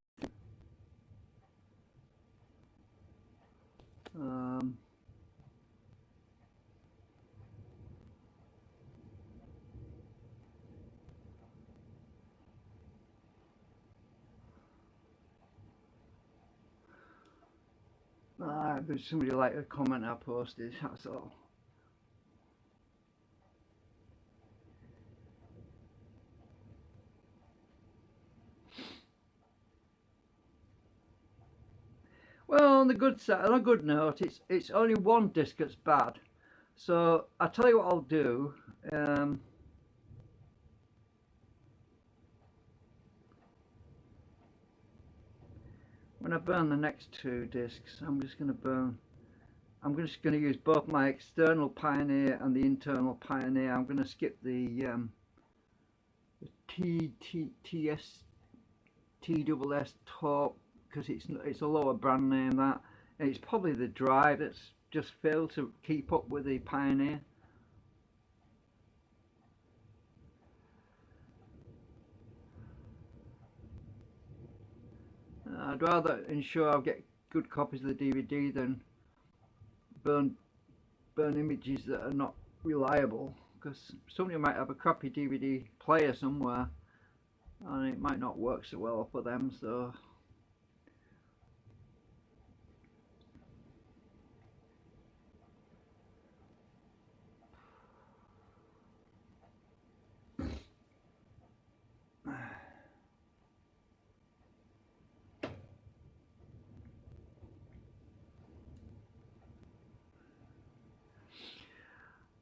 There's somebody like a comment I posted, that's all. Well, on the good side, on a good note, it's only one disc that's bad. So I'll tell you what I'll do. When I burn the next two discs, I'm just going to use both my external Pioneer and the internal Pioneer. I'm going to skip the TSS top because it's a lower brand name that. And it's probably the drive that's just failed to keep up with the Pioneer. I'd rather ensure I get good copies of the DVD than burn images that are not reliable, because somebody might have a crappy DVD player somewhere and it might not work so well for them. So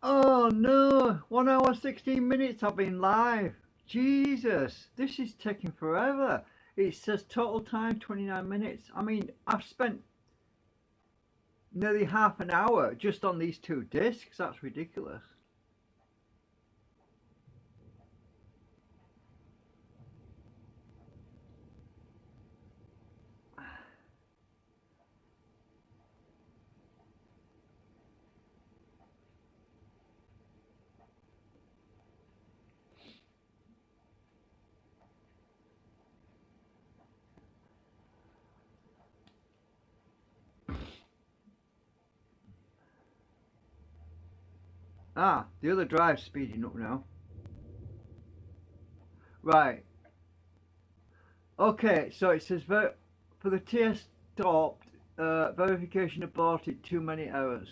oh no, 1 hour 16 minutes I've been live. Jesus, this is taking forever. It says total time 29 minutes. I mean, I've spent nearly half an hour just on these two discs. That's ridiculous. Ah, the other drive's speeding up now. Right. Okay, so it says for the TS stopped, verification aborted, too many errors.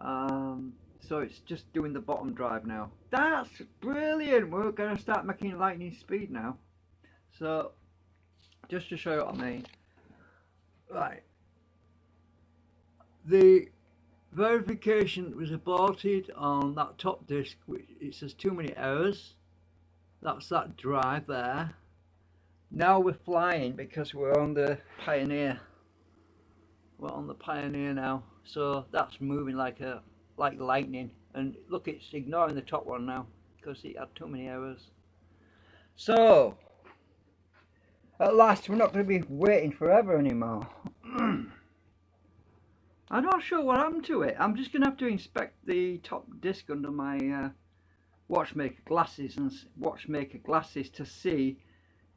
So it's just doing the bottom drive now. That's brilliant. We're going to start making lightning speed now. So just to show you what I mean. Right. The verification was aborted on that top disk, which it says too many errors. That's that drive there. Now we're flying because we're on the Pioneer. We're on the Pioneer now, so that's moving like lightning. And look, it's ignoring the top one now because it had too many errors. So at last, we're not going to be waiting forever anymore. I'm not sure what happened to it. I'm just going to have to inspect the top disc under my watchmaker glasses to see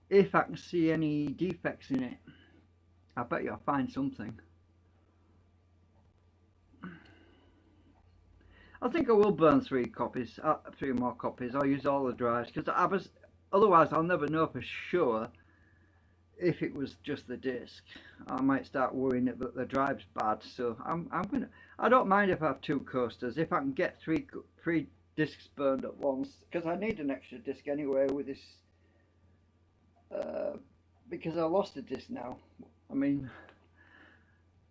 if I can see any defects in it. I bet you I'll find something. I think I will burn 3 more copies. I'll use all the drives because otherwise I'll never know for sure if it was just the disc. I might start worrying that the drive's bad. So I don't mind if I have 2 coasters if I can get three discs burned at once, because I need an extra disc anyway with this. Because I lost a disc now. I mean,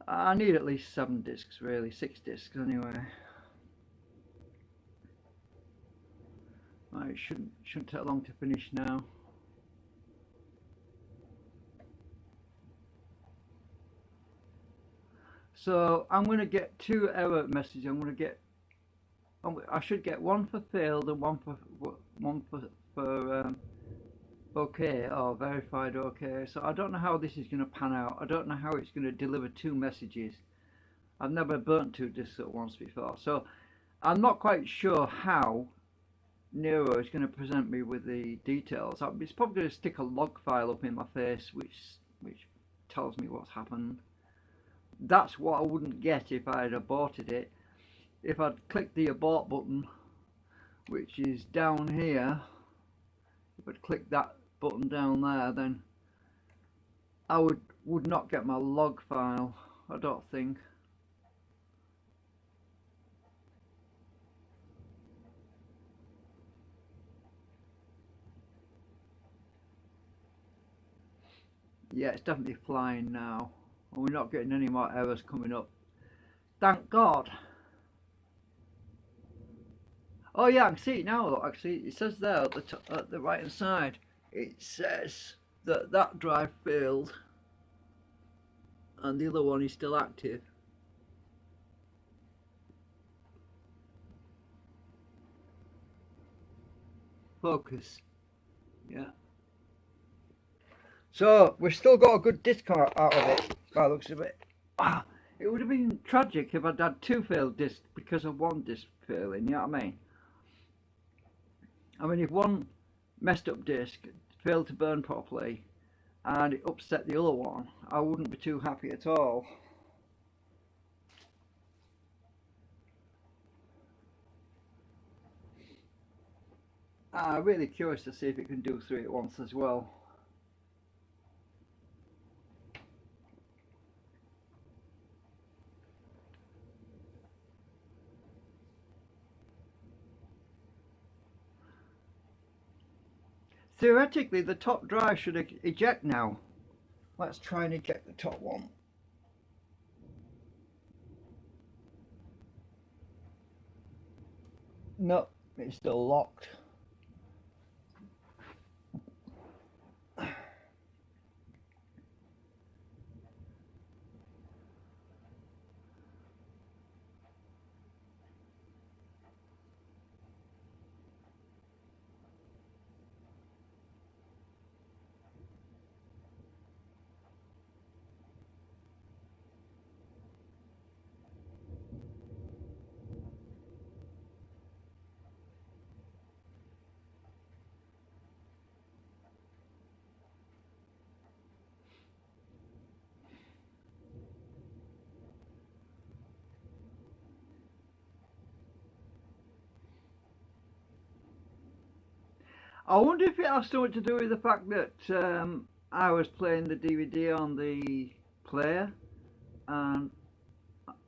I need at least 7 discs, really, 6 discs anyway. Right, it shouldn't take long to finish now. So I'm going to get 2 error messages. I should get one for failed and one for okay, or verified okay. So I don't know how this is going to pan out. I don't know how it's going to deliver 2 messages. I've never burnt 2 discs at once before, so I'm not quite sure how Nero is going to present me with the details. It's probably going to stick a log file up in my face which tells me what's happened. That's what I wouldn't get if I had aborted it. If I'd clicked the abort button, which is down here, if I'd clicked that button down there, then I would not get my log file, I don't think. Yeah, it's definitely flying now. And we're not getting any more errors coming up. Thank God. Oh yeah, I can see it now. Look, actually, it says there at the right hand side. It says that drive failed, and the other one is still active. Focus. Yeah. So we've still got a good disc out of it, by the looks of it. It would have been tragic if I'd had 2 failed discs because of 1 disc failing, you know what I mean? I mean, if 1 messed up disc failed to burn properly and it upset the other one, I wouldn't be too happy at all. I'm really curious to see if it can do 3 at once as well. Theoretically, the top drive should eject now. Let's try and eject the top one. No, it's still locked. I wonder if it has something to do with the fact that I was playing the DVD on the player, and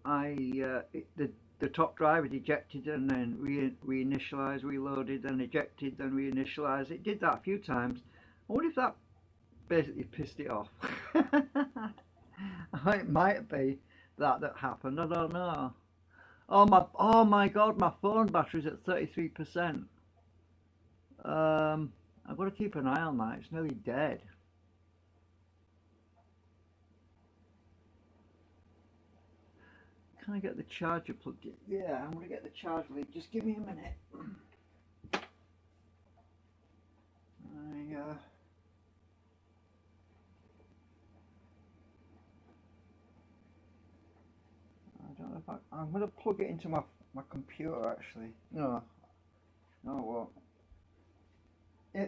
the top drive had ejected and then reinitialized, reloaded, then ejected, then reinitialized. It did that a few times. I wonder if that basically pissed it off. It might be that happened. I don't know. Oh my God, my phone battery's at 33%. I've got to keep an eye on that. It's nearly dead. Can I get the charger plugged in? Yeah, I'm gonna get the charger lead. Just give me a minute. I don't know if I'm gonna plug it into my computer actually. No, no, it won't.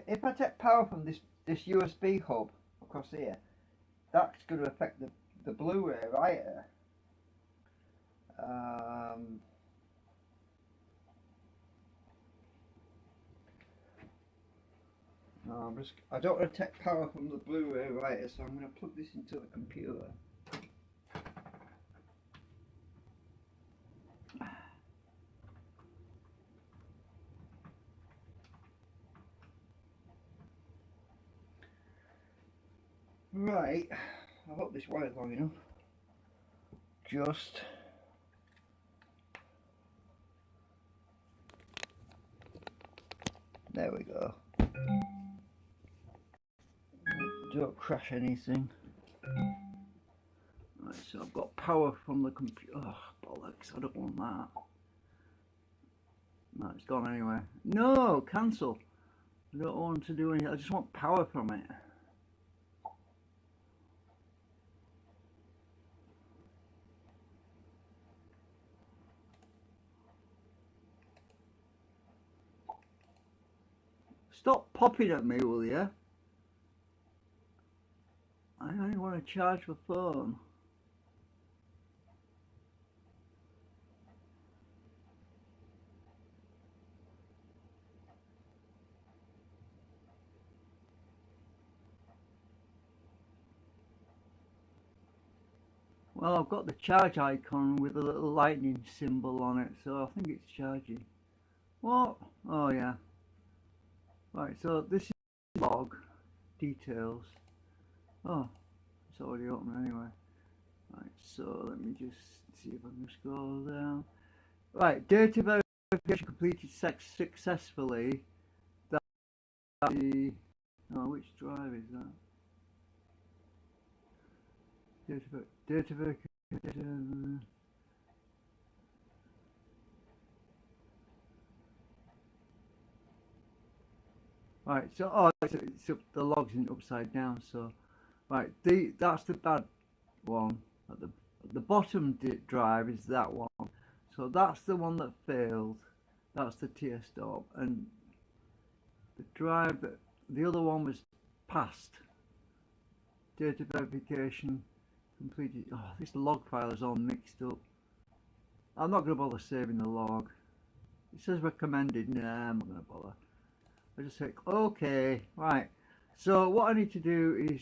If I take power from this USB hub across here, that's going to affect the Blu-ray writer. No, I don't want to take power from the Blu-ray writer, so I'm going to plug this into the computer. Right, I hope this wire's long enough. Just there we go. Don't crash anything. Right, so I've got power from the computer. Oh, bollocks, I don't want that. No, it's gone anyway. No, cancel. I don't want to do anything. I just want power from it. Stop popping at me, will you? I only want to charge the phone. Well, I've got the charge icon with a little lightning symbol on it, so I think it's charging. What? Oh yeah. Right, so this is log details. Oh, it's already open anyway. Right, so let me just see if I can scroll down. Right, data verification completed successfully. Oh, which drive is that? Data verification. Right, so it's up, the log's in upside down. So, right, that's the bad one. At the bottom drive is that one. So that's the one that failed. That's the tier stop, and the drive that the other one was passed. Data verification completed. Oh, this log file is all mixed up. I'm not going to bother saving the log. It says recommended. Nah, I'm not going to bother. I just say OK. Right. So what I need to do is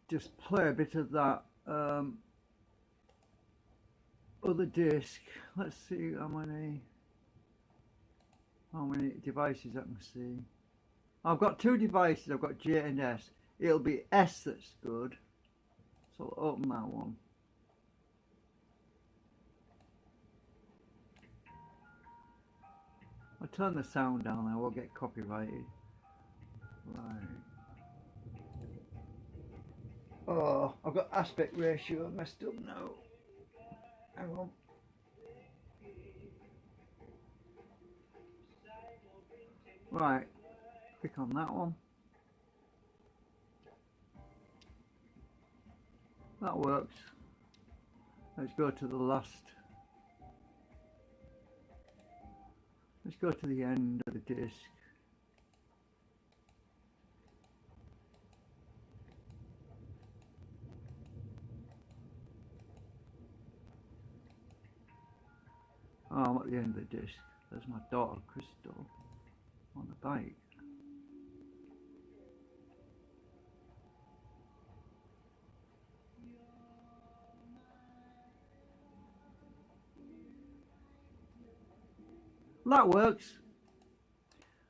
just play a bit of that other disc. Let's see how many devices I can see. I've got two devices. I've got J and S. It'll be S that's good. So I'll open that one. I'll turn the sound down. I won't get copyrighted. Right. Oh, I've got aspect ratio messed up now. Hang on. Right, click on that one. That works. Let's go to the last. Let's go to the end of the disc. Oh, I'm at the end of the disc. There's my daughter Crystal on the bike. That works.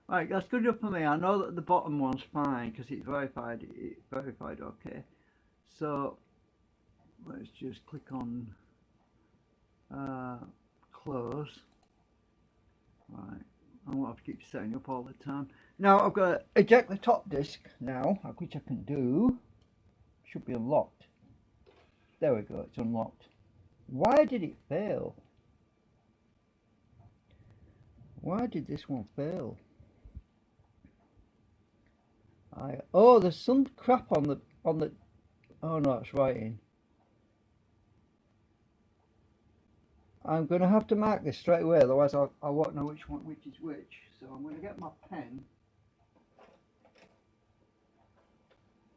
Right, that's good enough for me. I know that the bottom one's fine because it's verified. It's verified OK. So let's just click on close. Right, I won't have to keep setting up all the time. Now I've got to eject the top disc now, which I can do. Should be unlocked. There we go, it's unlocked. Why did it fail? Why did this one fail? Oh, there's some crap on the oh no, it's writing. I'm going to have to mark this straight away, otherwise I won't know which is which. So I'm going to get my pen.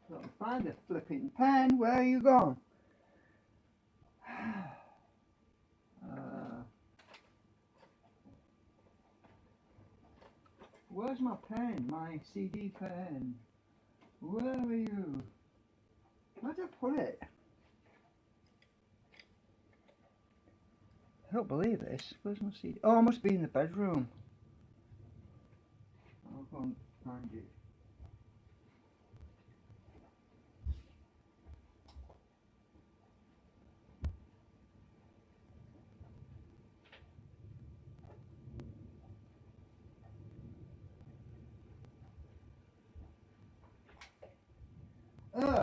So find the flipping pen. Where are you gone? Where's my pen? My CD pen. Where are you? Where did I put it? I don't believe this. Where's my CD? Oh, it must be in the bedroom. I'll go and find it.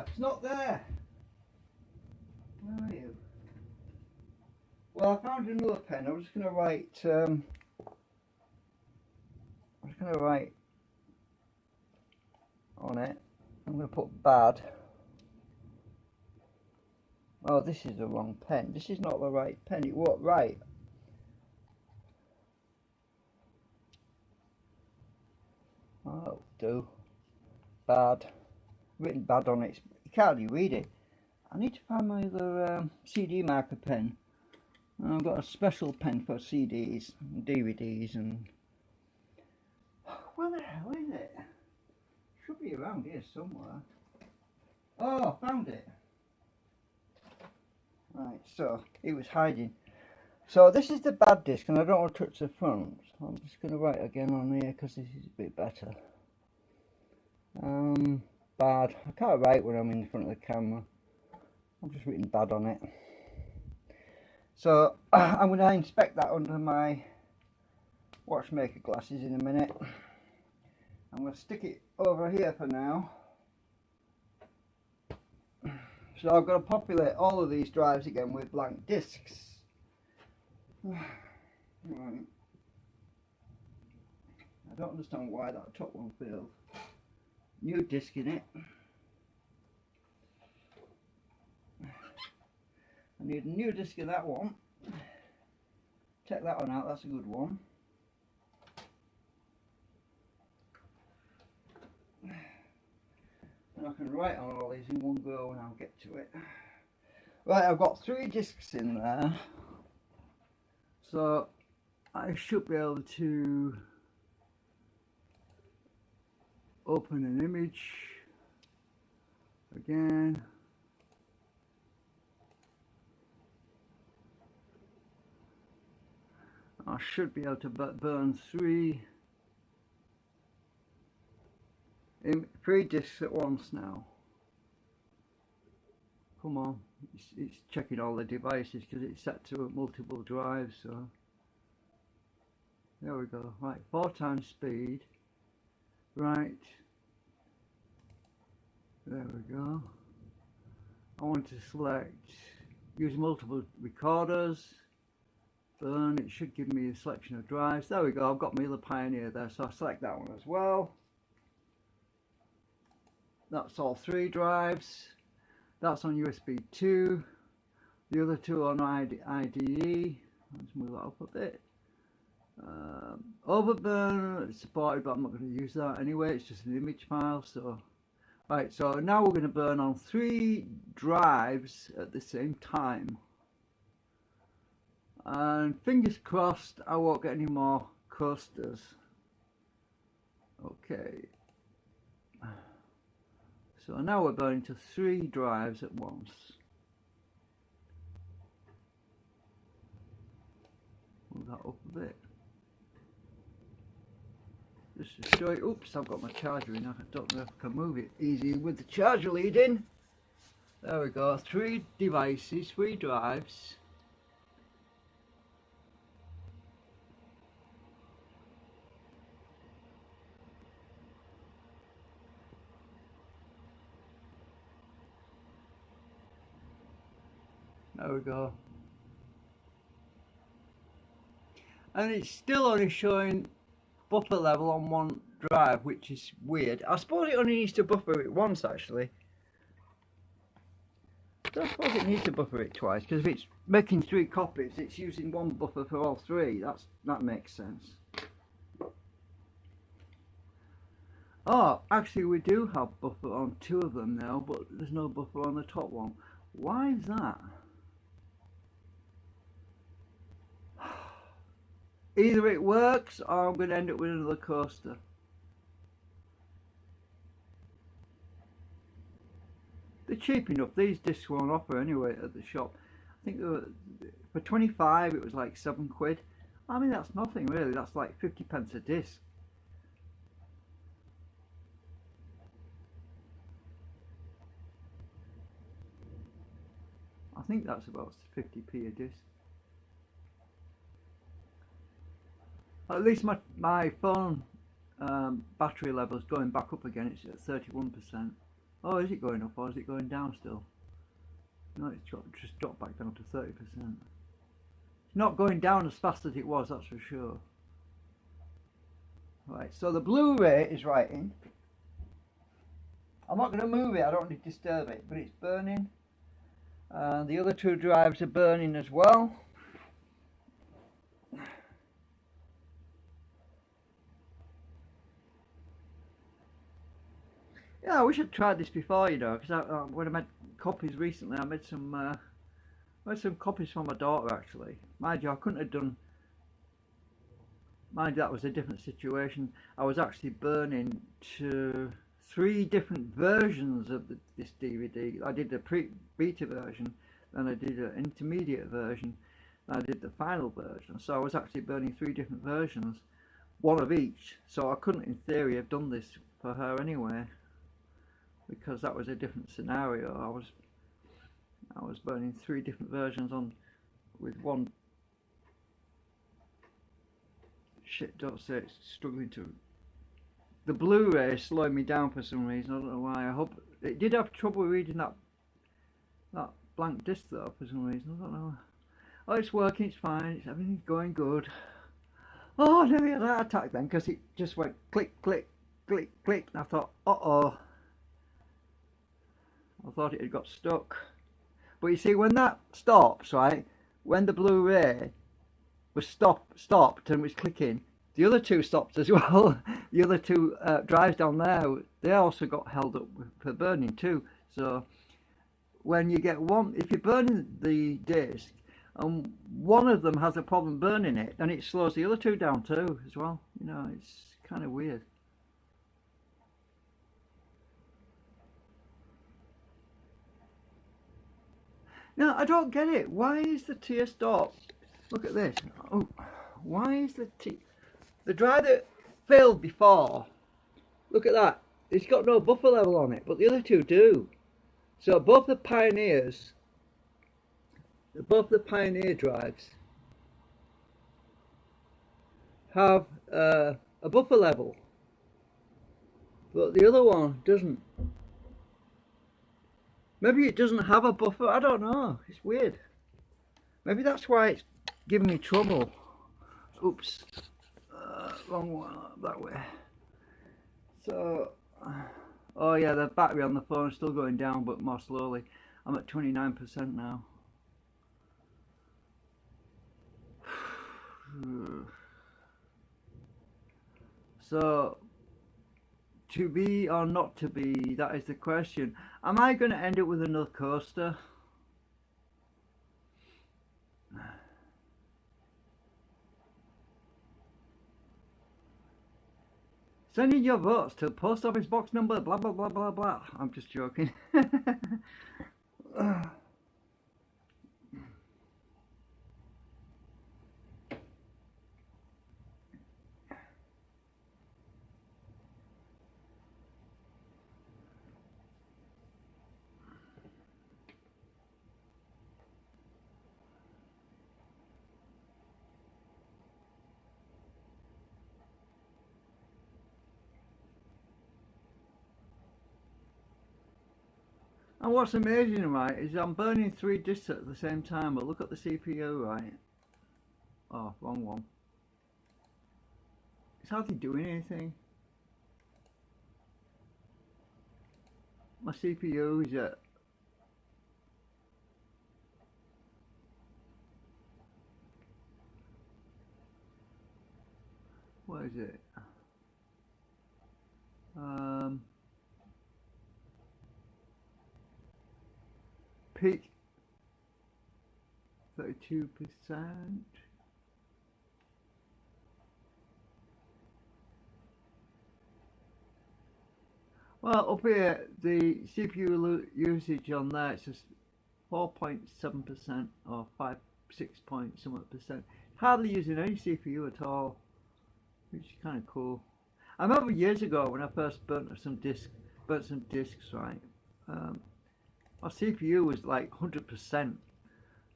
It's not there. Where are you? Well, I found another pen. I'm just going to write. I'm just going to write on it. I'm going to put bad. Oh, this is the wrong pen. This is not the right pen. It won't write. Oh, that'll do. Bad. Written bad on it. You can't really read it. I need to find my other CD marker pen. And I've got a special pen for CDs and DVDs and... Where the hell is it? Should be around here somewhere. Oh, found it. Right, so it was hiding. So this is the bad disc, and I don't want to touch the front. So I'm just going to write again on here because this is a bit better. Bad. I can't write when I'm in front of the camera. I've just written bad on it. So I'm going to inspect that under my watchmaker glasses in a minute. I'm going to stick it over here for now. So I've got to populate all of these drives again with blank discs. Right. I don't understand why that top one failed. New disc in it. I need a new disc in that one. Take that one out, that's a good one. And I can write on all these in one go when I'll get to it. Right, I've got 3 discs in there. So I should be able to open an image again. I should be able to burn 3 discs at once now. Come on, it's checking all the devices because it's set to multiple drives. So there we go. Right, 4 times speed. Right, there we go. I want to select use multiple recorders. Burn. It should give me a selection of drives. There we go. I've got my other Pioneer there, so I select that one as well. That's all 3 drives. That's on USB 2. The other 2 on IDE. Let's move that up a bit. Overburn is supported, but I'm not going to use that anyway. It's just an image file. So, right. So now we're going to burn on 3 drives at the same time. And fingers crossed I won't get any more coasters. Okay. So now we're burning to 3 drives at once. Move that up a bit. Just to show you, oops, I've got my charger in. I don't know if I can move it easy with the charger lead in. There we go, 3 devices, 3 drives. There we go. And it's still only showing buffer level on one drive, which is weird. I suppose it only needs to buffer it once actually. I suppose it needs to buffer it twice, because if it's making 3 copies, it's using one buffer for all 3. That makes sense. Oh, actually we do have buffer on 2 of them now, but there's no buffer on the top one. Why is that? Either it works or I'm going to end up with another coaster. They're cheap enough. These discs won't offer anyway at the shop. I think for 25 it was like £7. I mean, that's nothing really. That's like 50p a disc. I think that's about 50p a disc. At least my phone battery level is going back up again. It's at 31%. Oh, is it going up or is it going down still? No, it's just dropped back down to 30%. It's not going down as fast as it was, that's for sure. Right, so the Blu-ray is writing. I'm not going to move it, I don't need to disturb it, but it's burning. The other 2 drives are burning as well. Yeah, I wish I'd tried this before, you know, because when I made copies recently, I made some copies for my daughter actually. Mind you, I couldn't have done. Mind you, that was a different situation. I was actually burning to 3 different versions of this DVD. I did the beta version, then I did an intermediate version, and I did the final version. So I was actually burning 3 different versions, one of each. So I couldn't, in theory, have done this for her anyway, because that was a different scenario. I was burning 3 different versions on with one. Shit, don't say it's struggling to. The Blu-ray is slowing me down for some reason. I don't know why. I hope it did have trouble reading that blank disc though for some reason. I don't know. Oh, it's working. It's fine. Everything's going good. Oh, I nearly had a heart attack then because it just went click, click, click, click. And I thought, uh-oh. I thought it had got stuck. But you see, when that stops, right, when the Blu-ray was stopped and was clicking, the other 2 stopped as well. The other 2 drives down there, they also got held up for burning too. So when you get one, if you're burning the disc and one of them has a problem burning it, then it slows the other 2 down too as well. You know, it's kind of weird. Now, I don't get it. Why is the TS dot? Look at this. Oh, why is the drive that failed before? Look at that. It's got no buffer level on it, but the other 2 do. So both the Pioneer drives have a buffer level, but the other one doesn't. Maybe it doesn't have a buffer, I don't know, it's weird. Maybe that's why it's giving me trouble. Oops, wrong one, that way. So, oh yeah, the battery on the phone is still going down, but more slowly. I'm at 29% now. So, to be or not to be, that is the question. Am I going to end up with another coaster? Send in your votes to post office box number blah blah blah blah blah. I'm just joking. And what's amazing, right, is I'm burning 3 disks at the same time, but look at the CPU, right? Oh, wrong one. It's hardly doing anything. My CPU is at what is it? Peak 32%. Well, up here, the CPU usage on there, it's just 4.7% or 6 point something percent. Hardly using any CPU at all, which is kind of cool. I remember years ago when I first burnt some discs, right? My CPU was like 100%.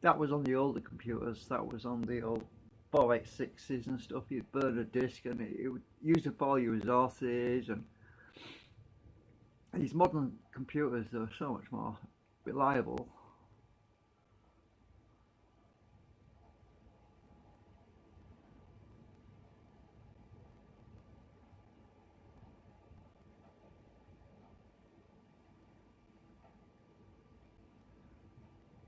That was on the older computers. That was on the old 486s and stuff. You'd burn a disk and it would use up all your resources. And these modern computers are so much more reliable.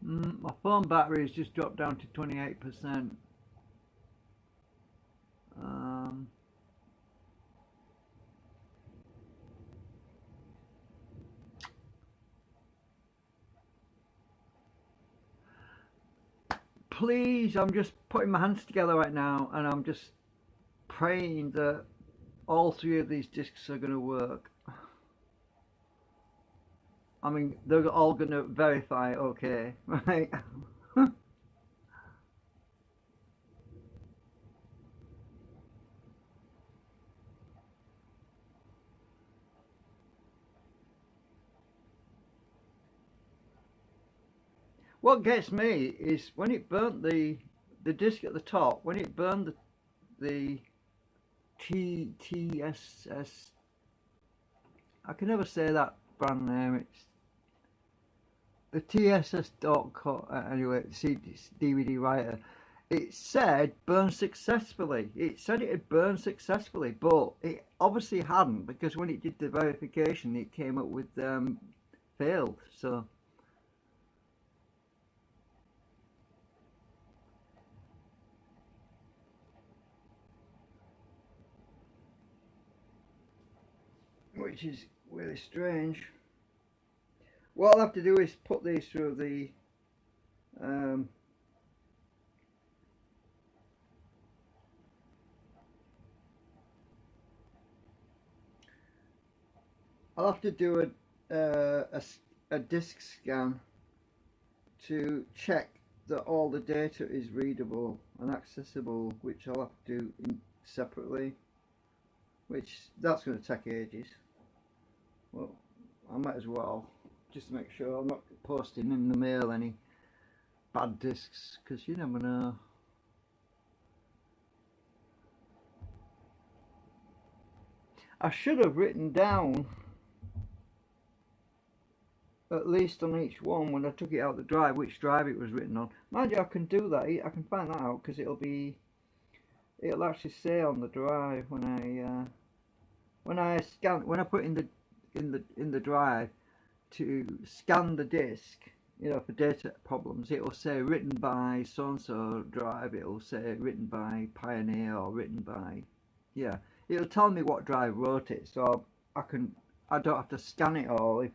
My phone battery has just dropped down to 28%. Please, I'm just putting my hands together right now and I'm just praying that all 3 of these discs are going to work. I mean, they're all going to verify okay, right? What gets me is when it burnt the disc at the top, when it burned the TSS, I can never say that brand name. It's the TSS dot co anyway, DVD writer. It said burn successfully. It said it had burned successfully, but it obviously hadn't because when it did the verification, it came up with failed. So. Which is really strange. What I'll have to do is put these through the I'll have to do a disk scan to check that all the data is readable and accessible, which I'll have to do separately, which that's going to take ages. Well, I might as well just to make sure I'm not posting in the mail any bad discs, because you never know. I should have written down at least on each one when I took it out the drive which drive it was written on. Mind you, I can do that. I can find that out because it'll actually say on the drive when I put in the drive to scan the disk, you know, for data problems. It will say written by so and so drive. It will say written by Pioneer or written by, yeah. It'll tell me what drive wrote it, so I don't have to scan it all. If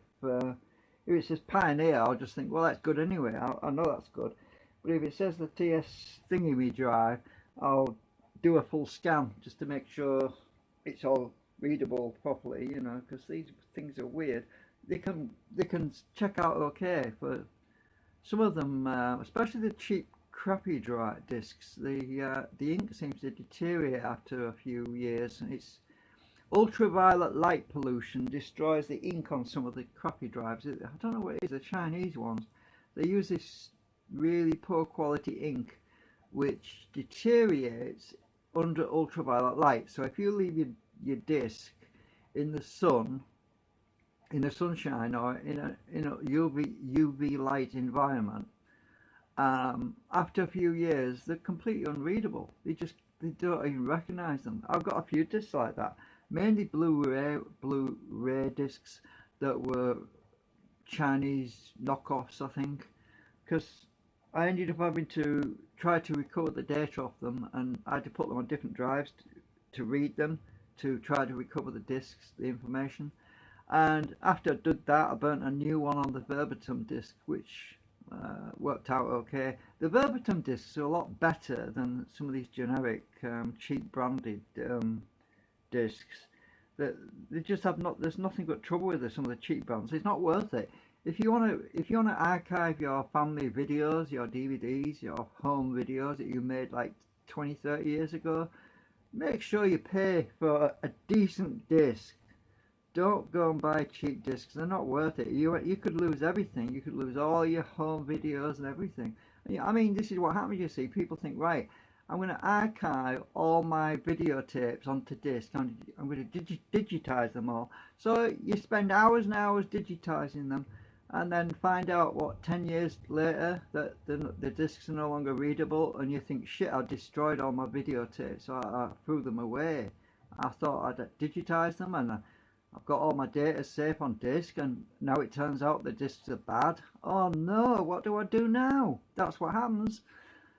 it says Pioneer, I'll just think, well, that's good anyway. I know that's good. But if it says the TS thingy drive, I'll do a full scan just to make sure it's all readable properly, you know, because these things are weird. They can check out okay, but some of them, especially the cheap crappy drive discs, the ink seems to deteriorate after a few years. It's ultraviolet light pollution destroys the ink on some of the crappy drives. I don't know what it is, the Chinese ones. They use this really poor quality ink which deteriorates under ultraviolet light. So if you leave your disc in the sun in the sunshine or in a UV light environment, after a few years, they're completely unreadable. They don't even recognize them. I've got a few discs like that, mainly Blu-ray discs that were Chinese knockoffs, I think, because I ended up having to try to record the data off them, and I had to put them on different drives to read them, to try to recover the discs, the information. And after I did that, I burnt a new one on the Verbatim disc, which worked out okay. The Verbatim discs are a lot better than some of these generic, cheap branded discs. That they just have not. There's nothing but trouble with some of the cheap brands. It's not worth it. If you want to archive your family videos, your DVDs, your home videos that you made like 20, 30 years ago, make sure you pay for a decent disc. Don't go and buy cheap discs. They're not worth it. You could lose everything. You could lose all your home videos and everything. I mean, this is what happens, you see. People think, right, I'm going to archive all my videotapes onto disc. I'm going to digitize them all. So you spend hours and hours digitizing them, and then find out, what, 10 years later that the discs are no longer readable, and you think, shit, I destroyed all my videotapes, so I threw them away. I thought I'd digitize them, and I've got all my data safe on disk, and now it turns out the discs are bad. Oh no, what do I do now? That's what happens.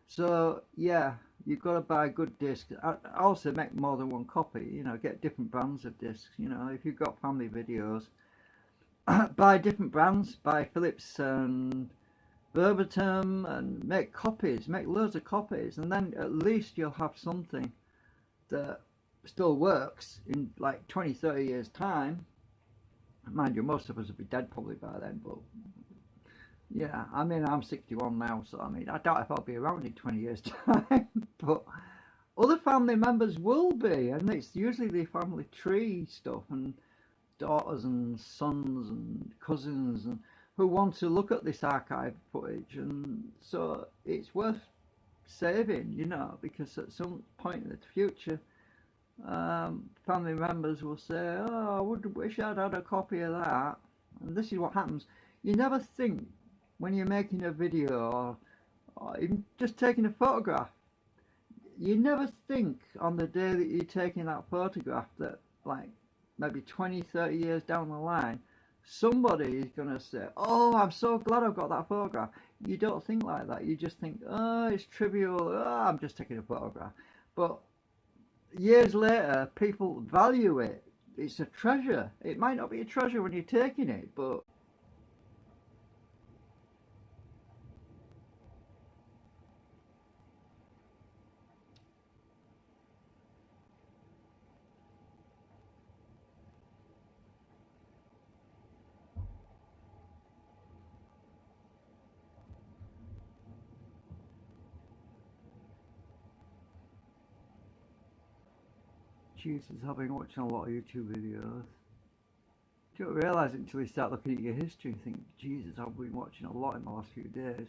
So yeah, you've got to buy good discs. Also make more than one copy, get different brands of discs. If you've got family videos, buy different brands, buy Philips and Verbatim, and make loads of copies, and then at least you'll have something that still works in like 20, 30 years time. Mind you, most of us will be dead probably by then, but yeah, I mean, I'm 61 now, so I mean, I doubt if I'll be around in 20 years time, but other family members will be, and it's usually the family tree stuff, and daughters and sons and cousins, and who want to look at this archive footage, and so it's worth saving, because at some point in the future, family members will say, oh, I would wish I'd had a copy of that. And this is what happens. You never think, when you're making a video, or even just taking a photograph, you never think on the day that you're taking that photograph that, like, maybe 20, 30 years down the line, somebody is going to say, oh, I'm so glad I've got that photograph. You don't think like that. You just think, oh, it's trivial. Oh, I'm just taking a photograph. But years later, people value it. It's a treasure. It might not be a treasure when you're taking it, but Jesus, I've been watching a lot of YouTube videos. You don't realise it until you start looking at your history and think, Jesus, I've been watching a lot in the last few days.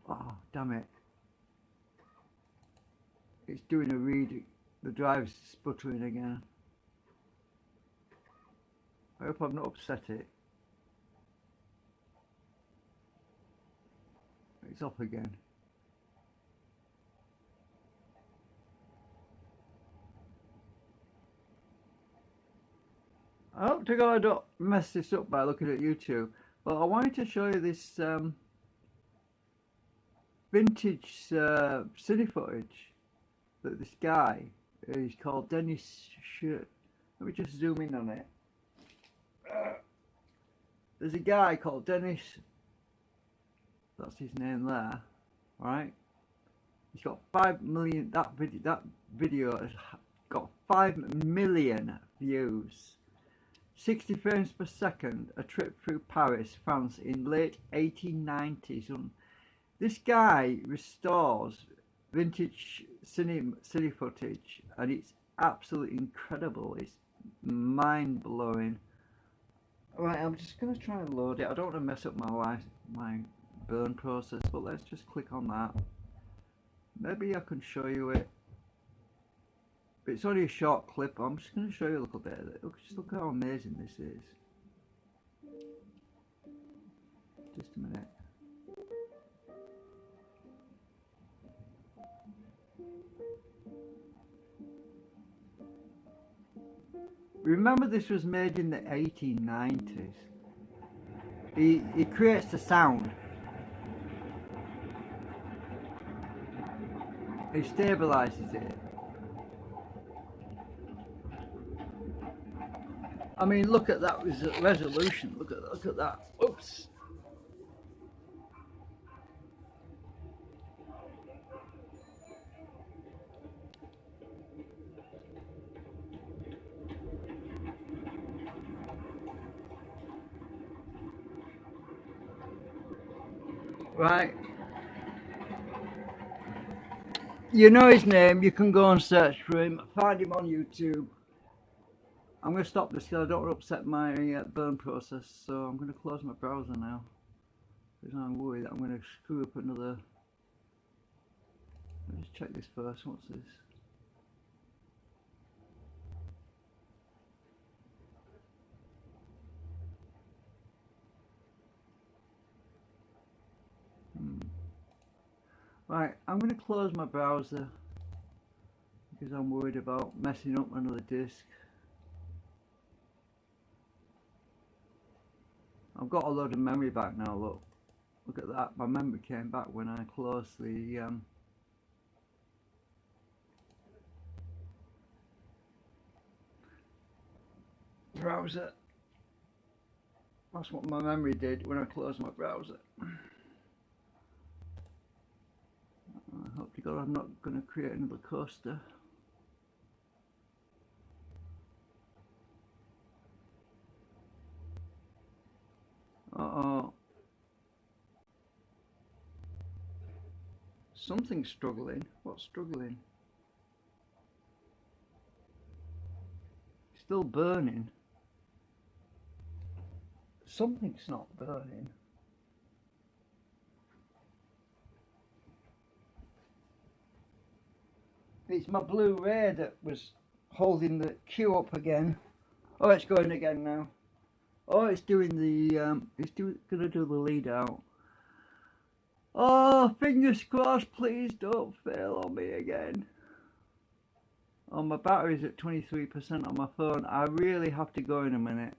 Oh, damn it. It's doing a read. The drive's sputtering again. I hope I've not upset it. It's off again. I hope to God I don't mess this up by looking at YouTube, but I wanted to show you this vintage cine footage that this guy, he's called Dennis Shirt. Let me just zoom in on it. There's a guy called Dennis, that's his name there, right? He's got 5 million, that video has got 5 million views. 60 frames per second, a trip through Paris, France in late 1890s. This guy restores vintage cine footage, and it's absolutely incredible. It's mind blowing. Right, I'm just going to try and load it. I don't want to mess up my burn process, but let's just click on that. Maybe I can show you it. It's only a short clip. I'm just going to show you a little bit of it. Just look how amazing this is. Just a minute. Remember, this was made in the 1890s. He creates the sound. He stabilizes it. I mean, look at that resolution. Look at that. Oops. Right. You know his name. You can go and search for him. Find him on YouTube. I'm going to stop this because I don't want to upset my burn process, so I'm going to close my browser now because I'm worried that I'm going to screw up another. Let's check this first. What's this? Right, I'm going to close my browser because I'm worried about messing up another disk. I've got a load of memory back now. Look at that. My memory came back when I closed the browser. That's what my memory did when I closed my browser. I hope to God I'm not going to create another coaster. Uh-oh. Something's struggling. What's struggling? Still burning. Something's not burning. It's my Blu-ray that was holding the queue up again. Oh, it's going again now. Oh, it's doing the gonna do the lead out. Oh, fingers crossed, please don't fail on me again. Oh, my battery's at 23% on my phone. I really have to go in a minute.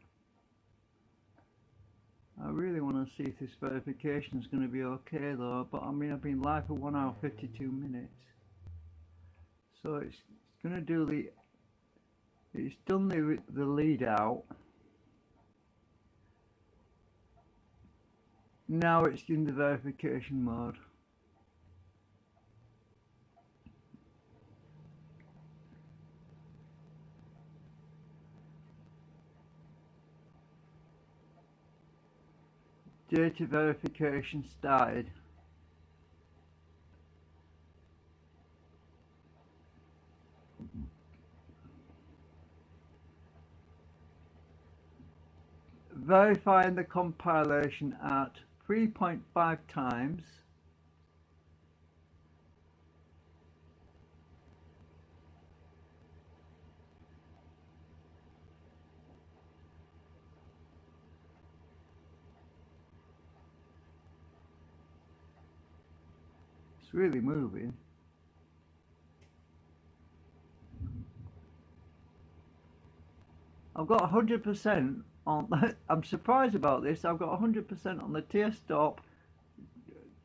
I really want to see if this verification is going to be okay though, but I mean I've been live for 1 hour 52 minutes. So it's going to do it's done the lead out. Now it's in the verification mode. Data verification started. Verifying the compilation at 3.5 times. It's really moving. I've got 100% on. I'm surprised about this. I've got 100% on the tier stop.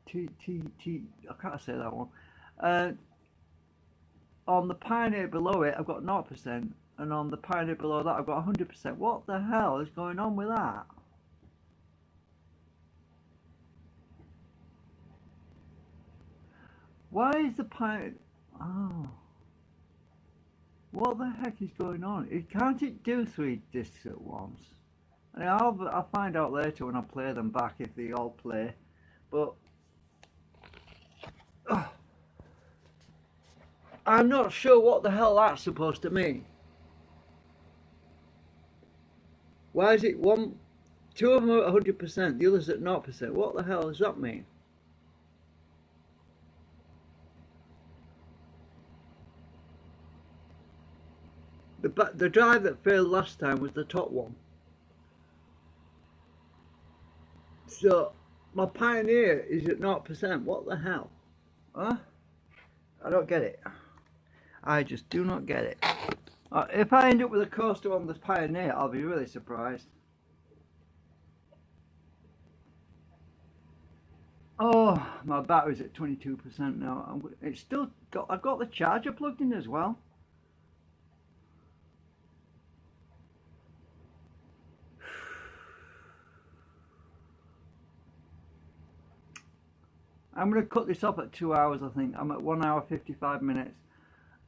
I can't say that one. On the Pioneer below it, I've got 0%, and on the Pioneer below that, I've got 100%. What the hell is going on with that? Why is the Pioneer? Oh. What the heck is going on? Can't it do 3 discs at once? I mean, I'll find out later when I play them back if they all play. But I'm not sure what the hell that's supposed to mean. Why is it two of them are at 100%, the others at 0%? What the hell does that mean? The drive that failed last time was the top one. So my Pioneer is at 0%. What the hell? Huh? I don't get it. I just do not get it. If I end up with a coaster on the Pioneer, I'll be really surprised. Oh, my battery's at 22% now. It's still got. I've got the charger plugged in as well. I'm going to cut this off at 2 hours. I think I'm at 1 hour 55 minutes.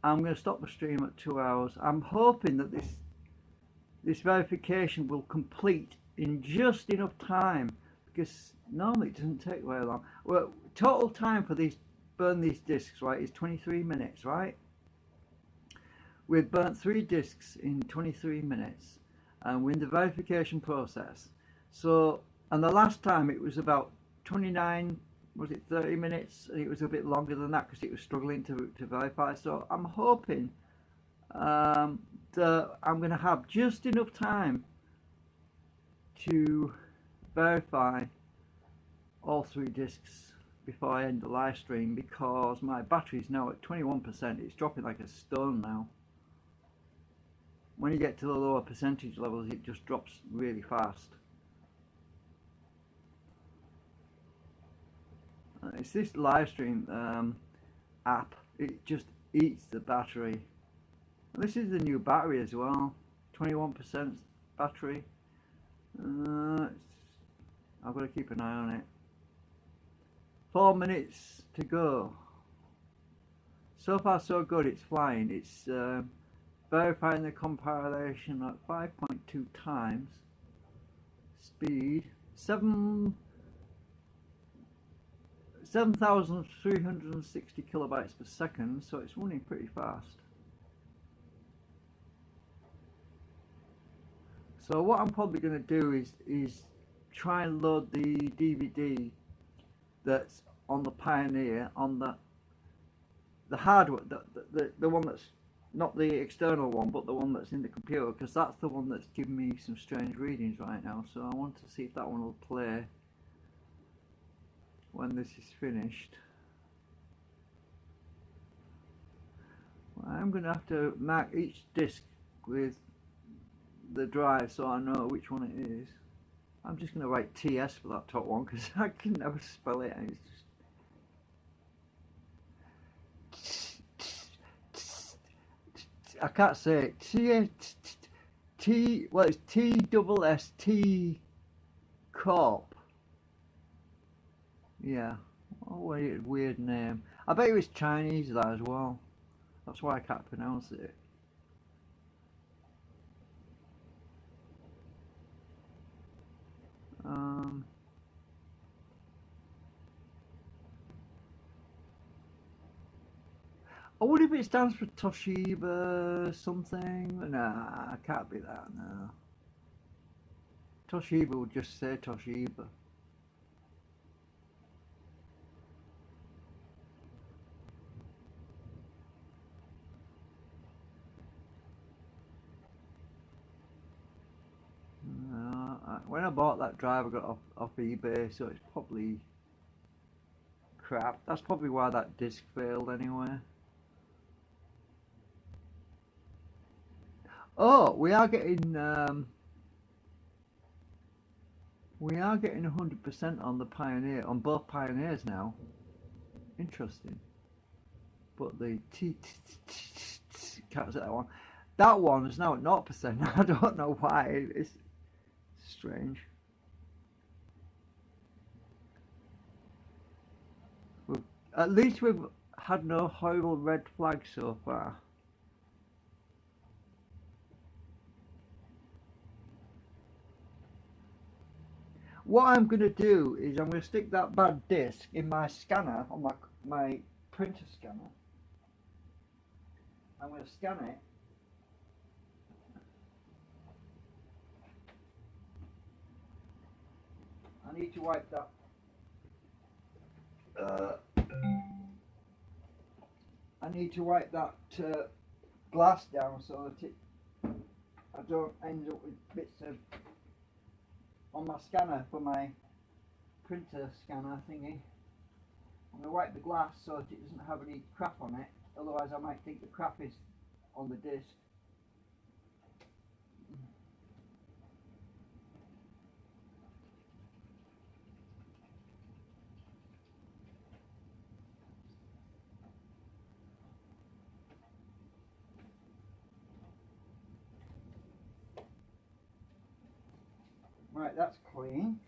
I'm going to stop the stream at 2 hours. I'm hoping that this verification will complete in just enough time, because normally it doesn't take very long. Well, total time for burn these discs, right, is 23 minutes, right? We've burnt 3 discs in 23 minutes, and we're in the verification process. So, and the last time it was about 29, was it 30 minutes? And it was a bit longer than that because it was struggling to verify. So I'm hoping that I'm going to have just enough time to verify all 3 discs before I end the live stream, because my battery is now at 21%. It's dropping like a stone now. When you get to the lower percentage levels, it just drops really fast. It's this live stream app. It just eats the battery. This is the new battery as well. 21% battery. I've got to keep an eye on it. 4 minutes to go. So far so good. It's flying. It's verifying the compilation at 5.2 times speed. 7,360 kilobytes per second, so it's running pretty fast. So what I'm probably going to do is try and load the DVD that's on the Pioneer on the hardware, the one that's not the external one, but the one that's in the computer, because that's the one that's giving me some strange readings right now. So I want to see if that one will play when this is finished. Well, I'm going to have to mark each disc with the drive so I know which one it is. I'm just going to write TS for that top one because I can never spell it, and it's just I can't say it. Well, it's TSST Corp. Yeah, oh, weird name. I bet it was Chinese, that as well. That's why I can't pronounce it. I wonder if it stands for Toshiba something. Nah, it can't be that, no. Toshiba would just say Toshiba. When I bought that drive, I got it off eBay, so it's probably crap. That's probably why that disc failed anyway. Oh, we are getting 100% on the Pioneer, on both Pioneers now. Interesting. But the can't say that one. That one is now at 0%. I don't know why. It's strange. At least we've had no horrible red flags so far. What I'm going to do is I'm going to stick that bad disc in my scanner, on my printer scanner. I'm going to scan it. I need to wipe that. I need to wipe that glass down so that don't end up with bits of on my scanner for my printer scanner thingy. I'm going to wipe the glass so that it doesn't have any crap on it, otherwise I might think the crap is on the disc. Right, that's clean.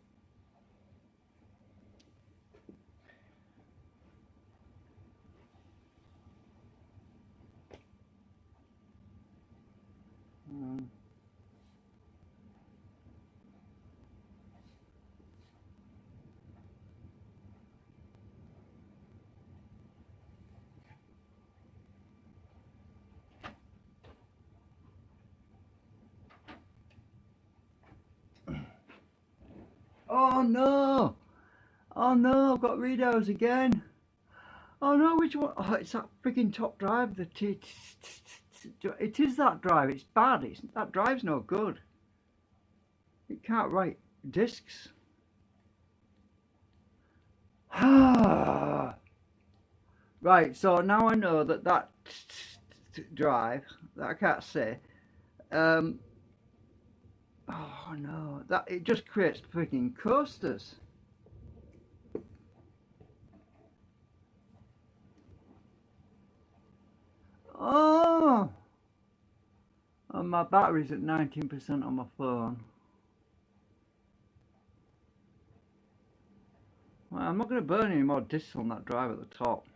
Oh no! Oh no, I've got readouts again. Oh no, which one? Oh, it's that freaking top drive. It is that drive. It's bad. That drive's no good. It can't write discs. Right, so now I know that drive that I can't say. Oh no, that it just creates freaking coasters. Oh, and my battery's at 19% on my phone. Well, I'm not going to burn any more discs on that drive at the top.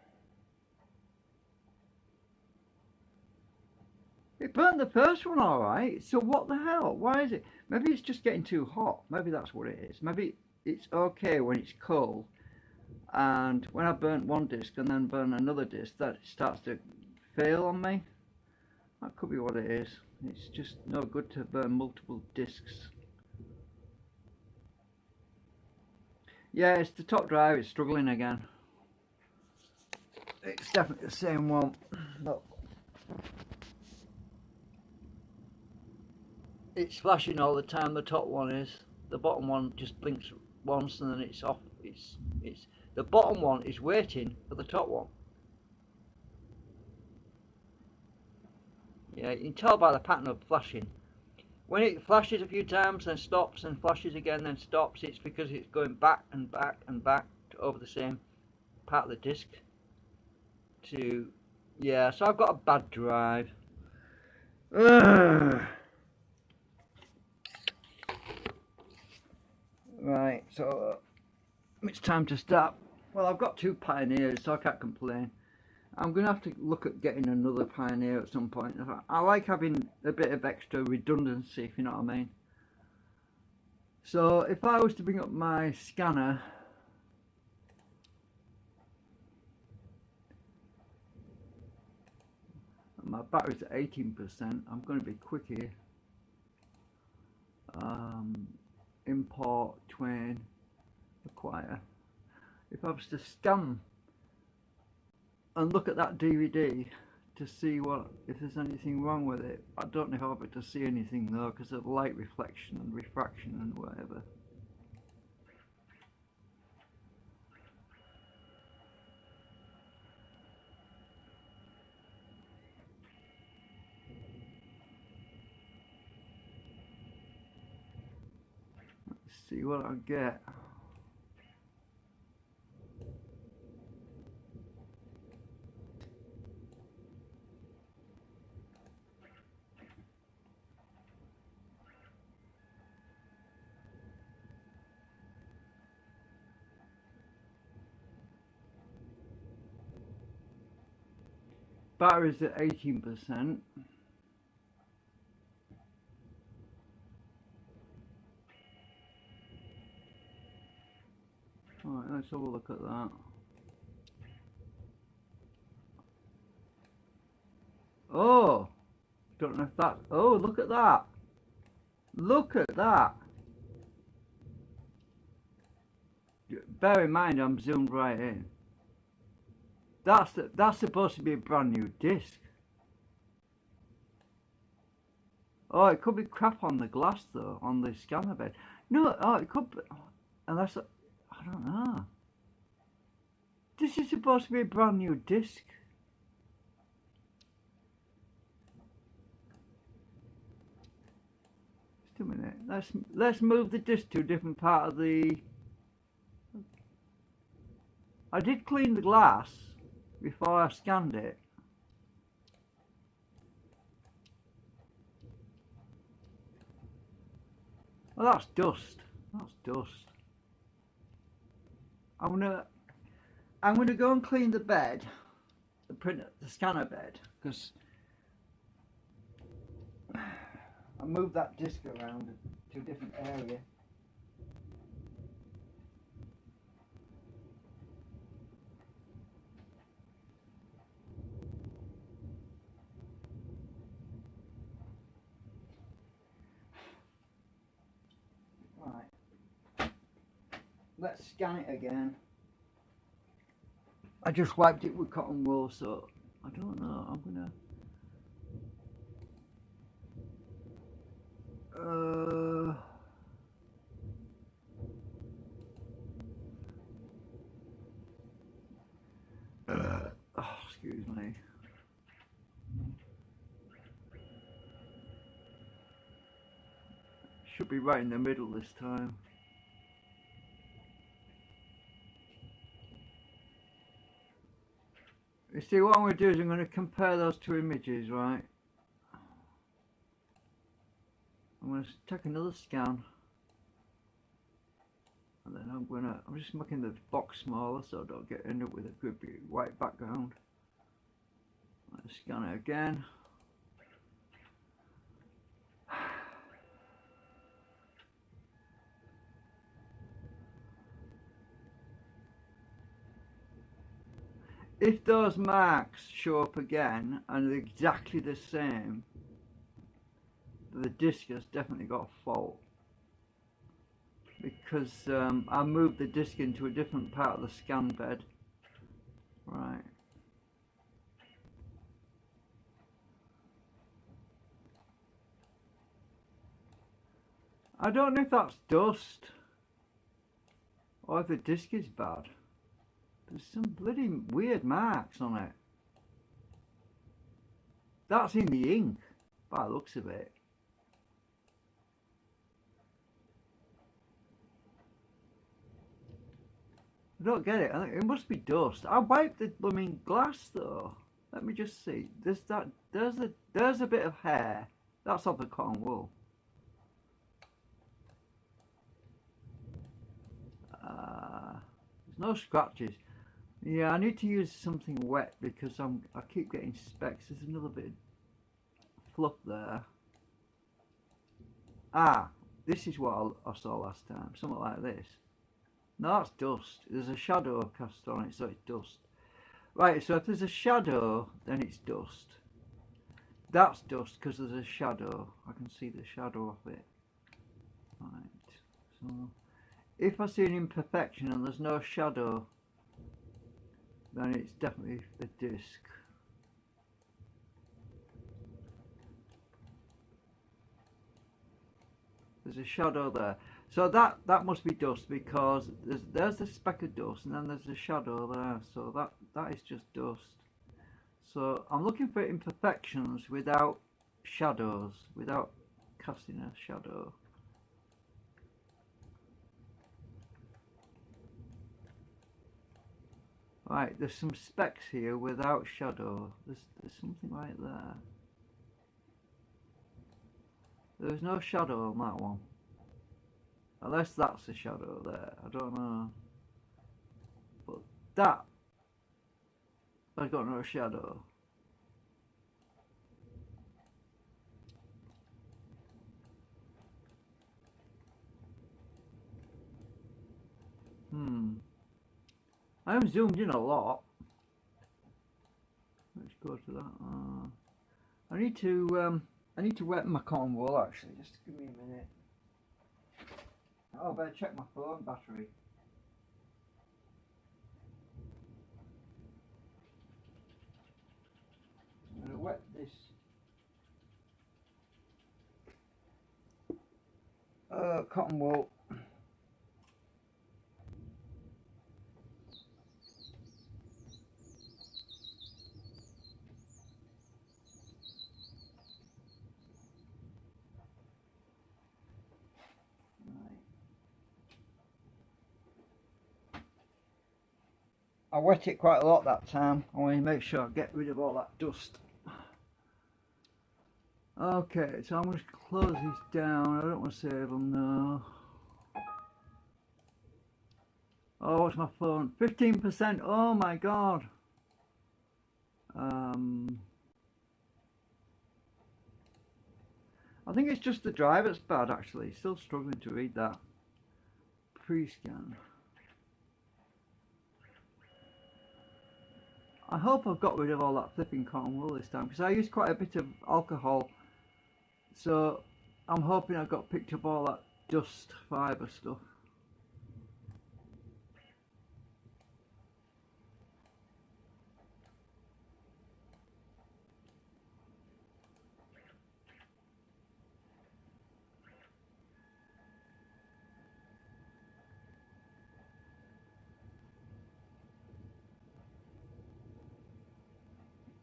It burnt the first one alright, so what the hell? Why is it? Maybe it's just getting too hot. Maybe that's what it is. Maybe it's okay when it's cold, and when I burnt one disc and then burn another disc, that starts to fail on me. That could be what it is. It's just no good to burn multiple discs. Yeah, it's the top drive, it's struggling again. It's definitely the same one. Look. It's flashing all the time, the top one is. The bottom one just blinks once and then it's off. It's the bottom one is waiting for the top one. Yeah, you can tell by the pattern of flashing. When it flashes a few times, then stops, and flashes again, then stops, it's because it's going back and back and back over the same part of the disc. Yeah, so I've got a bad drive. Ugh. Right, so it's time to start. Well, I've got two Pioneers, so I can't complain. I'm going to have to look at getting another Pioneer at some point. I like having a bit of extra redundancy, if you know what I mean. So if I was to bring up my scanner, my battery's at 18%, I'm going to be quick here. Import, Twain, acquire. If I was to scan and look at that DVD to see if there's anything wrong with it, I don't know if I'll be able to see anything though, because of light reflection and refraction and whatever. Let's see what I get. Battery's at 18%. Alright, let's have a look at that. Oh! Don't know if that... Oh, look at that! Look at that! Bear in mind I'm zoomed right in. That's supposed to be a brand new disc. Oh, it could be crap on the glass though, on the scanner bed. No, oh, it could be, unless, I don't know. This is supposed to be a brand new disc. Just a minute. Let's move the disc to a different part of the. I did clean the glass before I scanned it. Well, that's dust. That's dust. I'm gonna go and clean the bed, the scanner bed, because I moved that disc around to a different area. Right. Let's scan it again. I just wiped it with cotton wool, so I don't know. I'm gonna. Oh, excuse me. Should be right in the middle this time. You see, what I'm going to do is I'm going to compare those two images, right? I'm going to take another scan, and then I'm just making the box smaller so I don't end up with a good big white background. Let's scan it again. If those marks show up again and they're exactly the same, the disc has definitely got a fault, because I moved the disc into a different part of the scan bed. Right. I don't know if that's dust or if the disc is bad. There's some bloody weird marks on it. That's in the ink, by the looks of it. I don't get it. It must be dust. I wiped the blooming glass though. Let me just see. There's a bit of hair. That's off the cotton wool. There's no scratches. Yeah, I need to use something wet because I keep getting specks. There's another bit of fluff there. Ah, this is what I saw last time. Something like this. No, that's dust. There's a shadow cast on it, so it's dust. Right, so if there's a shadow, then it's dust. That's dust because there's a shadow. I can see the shadow of it. Right, so if I see an imperfection and there's no shadow, then it's definitely the disc. There's a shadow there. So that must be dust because there's a speck of dust and then there's a shadow there. So that is just dust. So I'm looking for imperfections without shadows, without casting a shadow. Right, there's some specks here without shadow. There's something right there. There's no shadow on that one. Unless that's a shadow there, I don't know. But that, I got no shadow. I am zoomed in a lot. Let's go to that. I need to wet my cotton wool actually. Just give me a minute. Oh, I better check my phone battery. I'm gonna wet this cotton wool. I wet it quite a lot that time. I want to make sure I get rid of all that dust. Okay, so I'm going to close these down. I don't want to save them now. Oh, what's my phone? 15%. Oh my god. I think it's just the drive that's bad actually. Still struggling to read that. Pre-scan. I hope I've got rid of all that flipping cotton wool this time because I used quite a bit of alcohol, so I'm hoping I got picked up all that dust fibre stuff.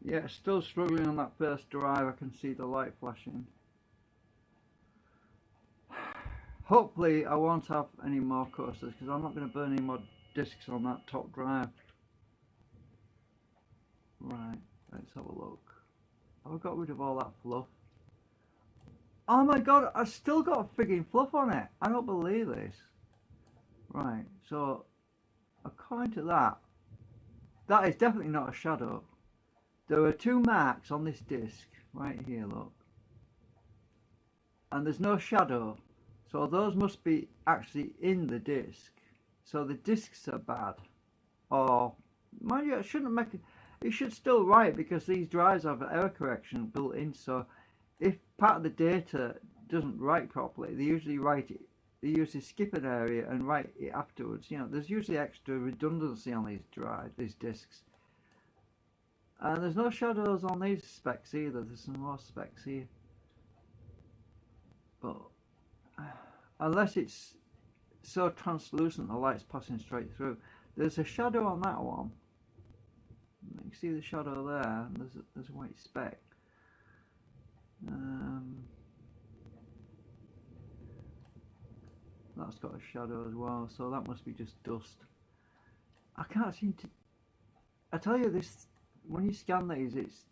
Yeah, still struggling on that first drive. I can see the light flashing. Hopefully I won't have any more coasters because I'm not going to burn any more discs on that top drive. Right, let's have a look. Have I got rid of all that fluff? Oh my god, I still got frigging fluff on it. I don't believe this. Right, so according to that, that is definitely not a shadow. There are two marks on this disc, right here, look. And there's no shadow, so those must be actually in the disc. So the discs are bad. Or, mind you, it shouldn't make it, it should still write because these drives have error correction built in, so if part of the data doesn't write properly, they usually write it, they usually skip an area and write it afterwards. You know, there's usually extra redundancy on these drives, these discs. And there's no shadows on these specs either. There's some more specs here, but unless it's so translucent the light's passing straight through. There's a shadow on that one. You can see the shadow there, and there's a white speck. That's got a shadow as well, so that must be just dust. I can't seem to, I tell you this, when you scan these, it's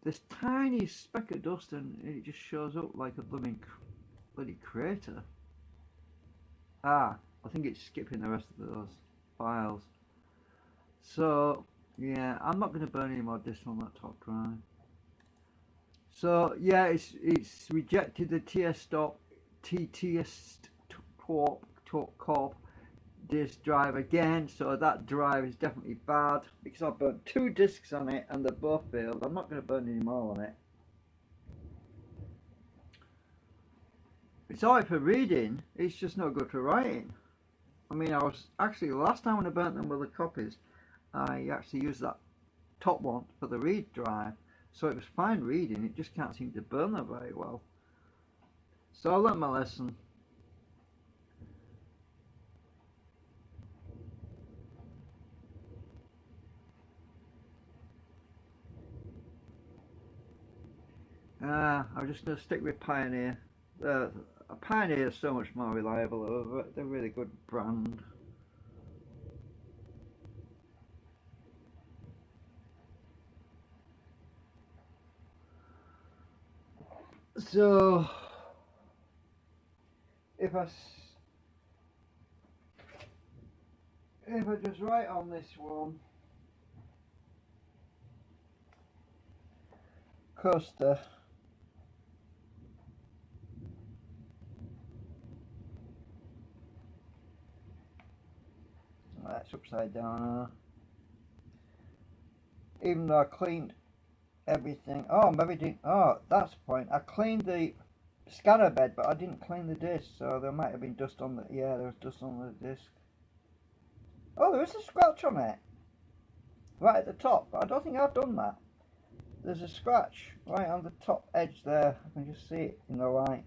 this tiny speck of dust and it just shows up like a bloody crater. Ah, I think it's skipping the rest of those files. So yeah, I'm not going to burn any more discs on that top drive. So yeah, it's rejected the TTS Corp disk drive again, so that drive is definitely bad because I burnt two discs on it and they both failed. I'm not going to burn any more on it. It's alright for reading, it's just no good for writing. I mean, I was actually, the last time when I burnt them with the copies, I actually used that top one for the read drive, so it was fine reading, it just can't seem to burn them very well. So I learnt my lesson. I'm just going to stick with Pioneer. Pioneer is so much more reliable. They're a really good brand. So if I just write on this one, coaster, that's upside down. Even though I cleaned everything. Oh, maybe oh, that's the point. I cleaned the scanner bed, but I didn't clean the disc, so there might have been dust on the. Yeah, there was dust on the disc. Oh, there is a scratch on it, right at the top. But I don't think I've done that. There's a scratch right on the top edge there. I can just see it in the light.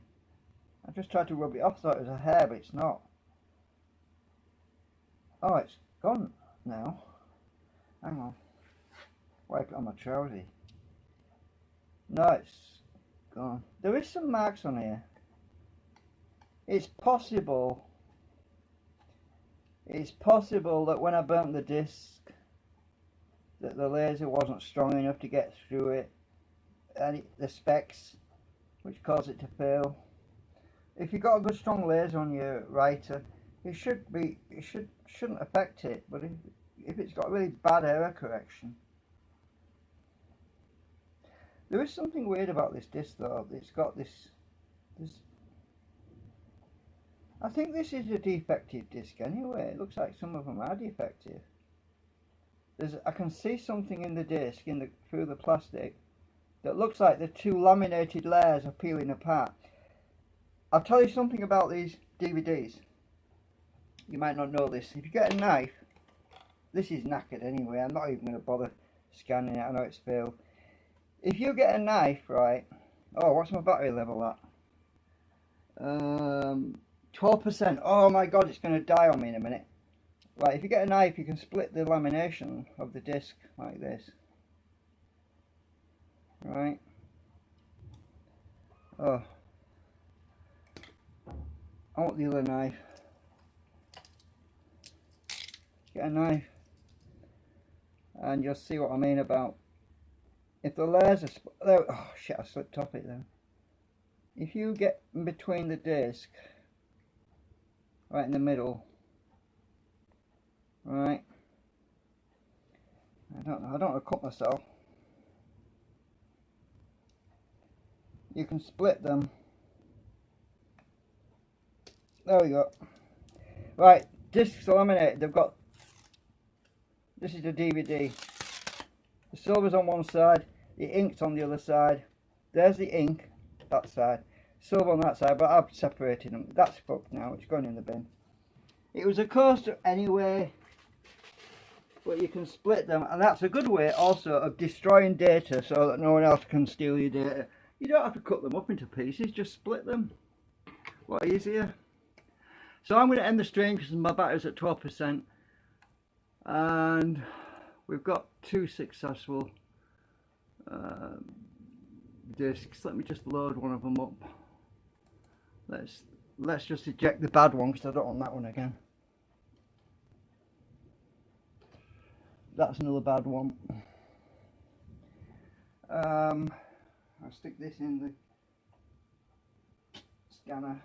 I just tried to rub it off, thought it was a hair, but it's not. Oh, it's gone now. Hang on. Wipe it on my trousers. No, it's gone. There is some marks on here. It's possible that when I burnt the disc, that the laser wasn't strong enough to get through it, and the specs, which caused it to fail. If you've got a good strong laser on your writer, it shouldn't affect it. But if it's got really bad error correction, there is something weird about this disc though. It's got this. I think this is a defective disc anyway. It looks like some of them are defective. I can see something in the disc through the plastic that looks like the two laminated layers are peeling apart. I'll tell you something about these DVDs. You might not know this. If you get a knife, this is knackered anyway. I'm not even going to bother scanning it. I know it's failed. If you get a knife, right? Oh, what's my battery level at? 12%. Oh my god, it's going to die on me in a minute. Right, if you get a knife, you can split the lamination of the disc like this. Right. Oh. I want the other knife. Get a knife. And you'll see what I mean about if the layers are oh shit, I slipped off it then. If you get in between the disc, right in the middle, right, I don't want to cut myself. You can split them. There we go. Right, discs are laminated. They've got, this is the DVD. The silver's on one side, the ink's on the other side. There's the ink, that side. Silver on that side, but I've separated them. That's fucked now, it's going in the bin. It was a coaster anyway, but you can split them, and that's a good way also of destroying data so that no one else can steal your data. You don't have to cut them up into pieces, just split them. What easier? So I'm going to end the stream because my battery's at 12%, and we've got 2 successful discs. Let me just load one of them up. Let's just eject the bad one because I don't want that one again. That's another bad one. I'll stick this in the scanner.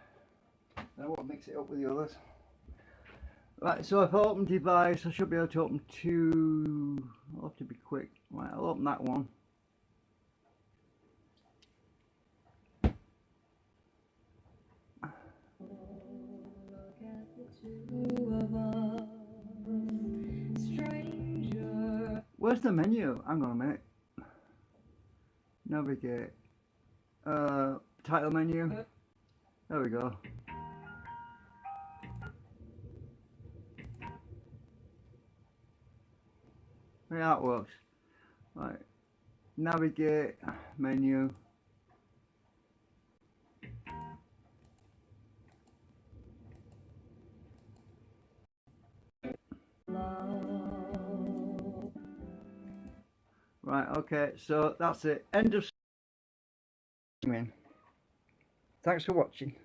I won't mix it up with the others. Right, so if I open device, I should be able to open 2. I'll have to be quick. Right, I'll open that one. Where's the menu? Hang on a minute. Navigate. Title menu. There we go. Yeah, that works. Right. Navigate menu. Right, okay, so that's it. End of streaming. Thanks for watching.